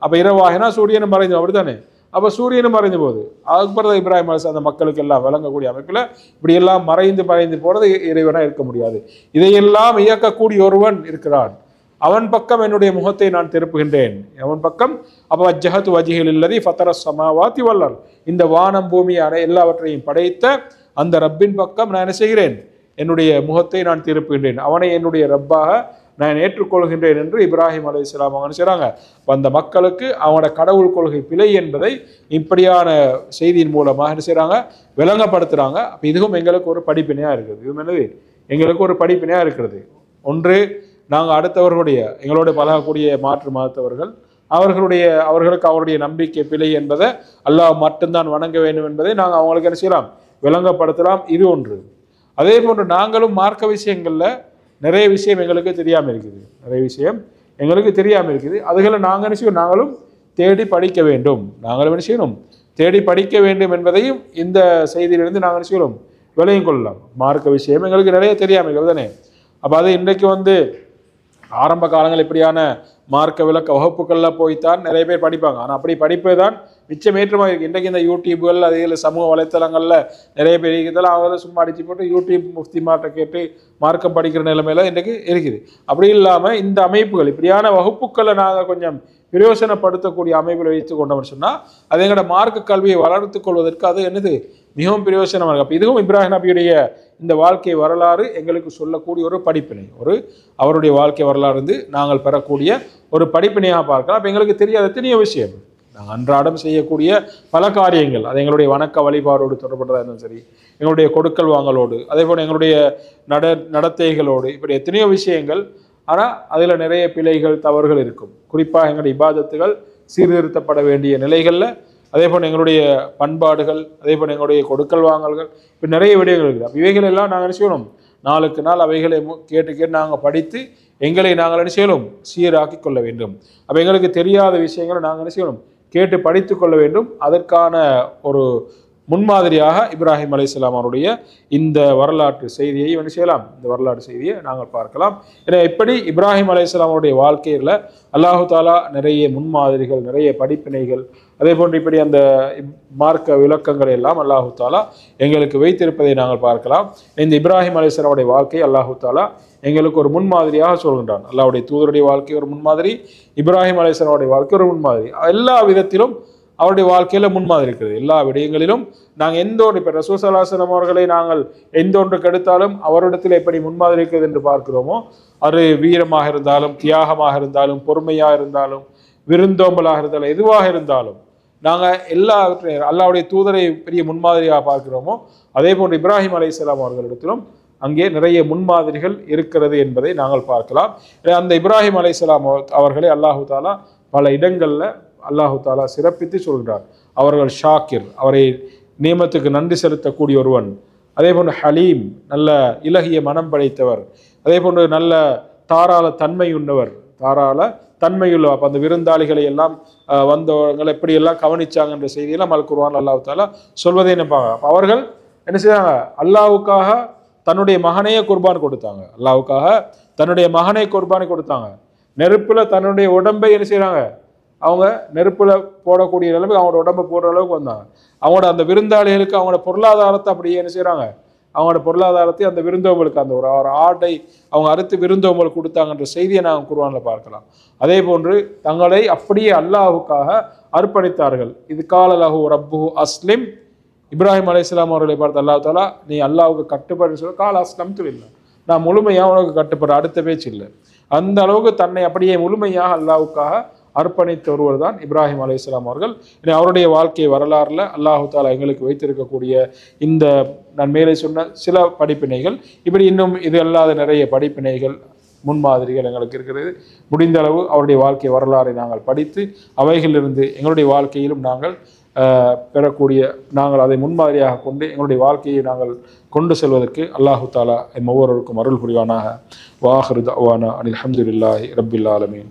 அப்போ இரவாகினா சூரியனை மறைஞ்சு அப்படி தானே. அப்போ சூரியனும் மறைந்து போகுது. அக்பர் இப்ராஹிம் அலைஹிஸ்ஸலாம் அந்த மக்களுக்கு எல்லாம் விளங்கக்கூடிய அமைப்பில் இப்படி எல்லாம் மறைந்து போகிறது இறைவனாக இருக்க முடியாது, இதையெல்லாம் இயக்கக்கூடிய ஒருவன் இருக்கிறான், அவன் பக்கம் என்னுடைய முகத்தை நான் திருப்புகின்றேன், அவன் பக்கம். அப்போ வஜ்ஜஹது வஜ்ஹி லில்லதி ஃபத்தர ஸமாவாதி வல் அர்த், இந்த வானம் பூமி எல்லாவற்றையும் படைத்த அந்த ரப்பின் பக்கம் நான் என்ன செய்கிறேன், என்னுடைய முகத்தை நான் திருப்புகின்றேன், அவனை என்னுடைய ரப்பாக நான் ஏற்றுக்கொள்கின்றேன் என்று இப்ராஹிம் அலைஹிஸ்ஸலாம் அவங்க செய்கிறாங்க. அந்த மக்களுக்கு அவங்களோட கடவுள் கொள்கை பிழை என்பதை இப்படியான செய்தியின் மூலமாக என்ன செய்கிறாங்க, விளங்கப்படுத்துகிறாங்க. அப்போ இதுவும் எங்களுக்கு ஒரு படிப்பினையாக இருக்குது. இதுவும் என்னது, எங்களுக்கு ஒரு படிப்பினையாக இருக்கிறது. ஒன்று, நாங்கள் அடுத்தவர்களுடைய எங்களோட பழகக்கூடிய மாற்று மதத்தவர்கள் அவர்களுக்கு அவருடைய நம்பிக்கை பிழை என்பதை அல்லாஹ் மட்டும்தான் வணங்க வேண்டும் என்பதை நாங்கள் அவங்களுக்கு என்ன செய்யலாம், விளங்கப்படுத்தலாம். இது ஒன்று. அதே போன்று நாங்களும் மார்க்க விஷயங்களில் நிறைய விஷயம் எங்களுக்கு தெரியாமல் இருக்குது, அதுகளை நாங்கள் என்ன செய்வோம், நாங்களும் தேடி படிக்க வேண்டும், தேடி படிக்க வேண்டும் என்பதையும் இந்த செய்தியிலிருந்து நாங்கள் என்ன செய்யணும், விளையும் கொள்ளலாம். மார்க்க விஷயம் எங்களுக்கு நிறைய தெரியாமல் இருக்குது தானே. அப்போ அது இன்றைக்கு வந்து ஆரம்ப காலங்கள் இப்படியான மார்க்க விளக்க வகுப்புகளில் போய்த்தான் நிறைய பேர் படிப்பாங்க. ஆனால் அப்படி படிப்பது தான் மிச்சம் ஏற்றமாக இருக்குது. இன்றைக்கு இந்த யூடியூப்கள் அதில் சமூக வலைத்தளங்களில் நிறைய பேர் இருக்கிறதால அவங்கள சும்மா அடிச்சு போட்டு யூடியூப் முஃப்திமார்ட்ட கேட்டு மார்க்கம் படிக்கிற நிலைமையில இன்றைக்கு இருக்குது. அப்படி இல்லாமல் இந்த அமைப்புகள் இப்படியான வகுப்புகளை நாங்கள் கொஞ்சம் பிரயோசனப்படுத்தக்கூடிய அமைப்பில் வைத்து கொண்டோம்னு சொன்னால் அது எங்களோட மார்க்க கல்வியை வளர்த்து கொள்வதற்கு அது என்னது மிகவும் பிரயோசனமாக இருக்கும். அப்போ இதுவும் இப்ராஹிம் நபியுடைய இந்த வாழ்க்கை வரலாறு எங்களுக்கு சொல்லக்கூடிய ஒரு படிப்பினை, அவருடைய வாழ்க்கை வரலாறு வந்து நாங்கள் பெறக்கூடிய ஒரு படிப்பினையாக பார்க்கலாம். அப்போ எங்களுக்கு தெரியாத எத்தனையோ விஷயம், நாங்கள் அன்றாடம் செய்யக்கூடிய பல காரியங்கள், அது எங்களுடைய வணக்க வழிபாடோடு தொடர்புறதாக இருந்தாலும் சரி, எங்களுடைய கொடுக்கல் வாங்கலோடு, அதே போல் எங்களுடைய நடத்தைகளோடு, இப்படி எத்தனையோ விஷயங்கள். ஆனால் அதில் நிறைய பிழைகள் தவறுகள் இருக்கும். குறிப்பாக எங்களுடைய இபாதத்துகள் சீர்திருத்தப்பட வேண்டிய நிலைகளில், அதே போல் எங்களுடைய பண்பாடுகள், அதே போல் எங்களுடைய கொடுக்கல் வாங்கல்கள், இப்போ நிறைய விடயங்கள் இருக்குது. அப்போ இவைகள் எல்லாம் நாங்கள் என்ன செய்யணும், நாளுக்கு நாள் அவைகளை கேட்டு நாங்கள் படித்து எங்களை நாங்கள் என்ன செய்யணும், சீராக்கி கொள்ள வேண்டும். அப்போ எங்களுக்கு தெரியாத விஷயங்களை நாங்கள் என்ன செய்யணும், கேட்டு படித்து கொள்ள வேண்டும். அதற்கான ஒரு முன்மாதிரியாக இப்ராஹிம் அலைஹிஸ்ஸலாம் அவருடைய இந்த வரலாற்று செய்தியை என்ன செய்யலாம், இந்த வரலாற்று செய்தியை நாங்கள் பார்க்கலாம். ஏன்னா இப்படி இப்ராஹிம் அலைஹிஸ்ஸலாம் அவருடைய வாழ்க்கையில் அல்லாஹு தாலா நிறைய முன்மாதிரிகள், நிறைய படிப்பினைகள், அதே போன்று இப்படி அந்த மார்க்க விளக்கங்களை எல்லாம் அல்லாஹு தாலா எங்களுக்கு வைத்திருப்பதை நாங்கள் பார்க்கலாம். இந்த இப்ராஹிம் அலைஹிஸ்ஸலாமுடைய வாழ்க்கை அல்லாஹு தாலா எங்களுக்கு ஒரு முன்மாதிரியாக சொல்கின்றான். அல்லாஹ்வுடைய தூதருடைய வாழ்க்கை ஒரு முன்மாதிரி, இப்ராஹிம் அலைஹிஸ்ஸலாமுடைய வாழ்க்கை ஒரு முன்மாதிரி. எல்லா விதத்திலும் அவருடைய வாழ்க்கையில் முன்மாதிரி இருக்கிறது. எல்லா விடயங்களிலும் நாங்கள் எந்த ஒன்று, இப்போ ரசூல் ஸல்லல்லாஹு அலைஹி வஸல்லம் அவர்களை நாங்கள் எந்த ஒன்றுக்கு எடுத்தாலும் அவரிடத்தில் எப்படி முன்மாதிரி இருக்கிறது என்று பார்க்கிறோமோ, அது வீரமாக இருந்தாலும், தியாகமாக இருந்தாலும், பொறுமையாக இருந்தாலும், விருந்தோம்பலாக இருந்தாலும், எதுவாக இருந்தாலும் நாங்கள் எல்லாவற்றையும் அல்லாஹ்வுடைய தூதரை பெரிய முன்மாதிரியாக பார்க்கிறோமோ, அதே போன்று இப்ராஹிம் அலைஹிஸ்ஸலாம் அவர்களிடத்திலும் அங்கே நிறைய முன்மாதிரிகள் இருக்கிறது என்பதை நாங்கள் பார்க்கலாம். அந்த இப்ராஹிம் அலைஹிஸ்ஸலாம் அவர்களை அல்லாஹு தாலா பல இடங்களில் அல்லாஹு தாலா சிறப்பித்து சொல்கிறார். அவர்கள் ஷாக்கிர், அவரை நியமத்துக்கு நன்றி செலுத்தக்கூடிய ஒருவன், அதே போன்று ஹலீம், நல்ல இலகிய மனம் படைத்தவர், அதே போன்று நல்ல தாராள தன்மையுள்ளவர், தாராள தன்மையுள்ள. அப்போ அந்த விருந்தாளிகளை எல்லாம் வந்தவங்களை எப்படியெல்லாம் கவனிச்சாங்கன்ற செய்தியெல்லாம் அல் குர்ஆன் அல்லாஹு தாலா சொல்வதை நினைப்பாங்க. அப்போ அவர்கள் என்ன செய்தாங்க, அல்லாஹுக்காக தன்னுடைய மகனையே குர்பான் கொடுத்தாங்க, அல்லாஹுக்காக தன்னுடைய மகனை குர்பானை கொடுத்தாங்க. நெருப்புல தன்னுடைய உடம்பை என்ன செய்யறாங்க, அவங்க நெருப்புல போடக்கூடிய அளவுக்கு அவங்களோட உடம்பை போடுற அளவுக்கு வந்தாங்க. அவங்களோட அந்த விருந்தாளிகளுக்கு அவங்களோட பொருளாதாரத்தை அப்படியே என்ன செய்யறாங்க, அவங்களோட பொருளாதாரத்தை அந்த விருந்தோம்பலுக்கு, அந்த ஒரு ஆட்டை அவங்க அறுத்து விருந்தோம்பல் கொடுத்தாங்கன்ற செய்தியை நாங்கள் குர்ஆன்ல பார்க்கலாம். அதே போன்று தங்களை அப்படியே அல்லாஹுக்காக அர்ப்பணித்தார்கள். இது கால லஹு ரப்புஹு அஸ்லிம், இப்ராஹிம் அலைஹிஸ்ஸலாம் அவர்களை பார்த்து அல்லாஹ் தாலா நீ அல்லாஹுக்கு கட்டுப்படுன்னு சொல்ல, கால அஸ்லம்து லில்லாஹ், நான் முழுமையாக உனக்கு கட்டுப்படுற, அடுத்த பேச்சு இல்லை. அந்த அளவுக்கு தன்னை அப்படியே முழுமையாக அல்லாஹுக்காக அர்ப்பணித்த ஒருவர் தான் இப்ராஹிம் அலைஹிஸ்ஸலாம் அவர்கள். அவருடைய வாழ்க்கை வரலாறுல அல்லாஹு தாலா எங்களுக்கு வைத்திருக்கக்கூடிய இந்த நான் மேலே சொன்ன சில படிப்பினைகள், இப்படி இன்னும் இது அல்லாத நிறைய படிப்பினைகள், முன்மாதிரிகள் எங்களுக்கு இருக்கிறது. முடிந்த அளவு அவருடைய வாழ்க்கை வரலாறை நாங்கள் படித்து அவைகளிலிருந்து எங்களுடைய வாழ்க்கையிலும் நாங்கள் பெறக்கூடிய, நாங்கள் அதை முன்மாதிரியாக கொண்டு எங்களுடைய வாழ்க்கையை நாங்கள் கொண்டு செல்வதற்கு அல்லாஹு தாலா எம் ஒவ்வொருவருக்கும் அருள் புரிவானாக. வாஹிரு தஅவானா அனில் ஹம்துலில்லாஹி ரப்பில் ஆலமீன்.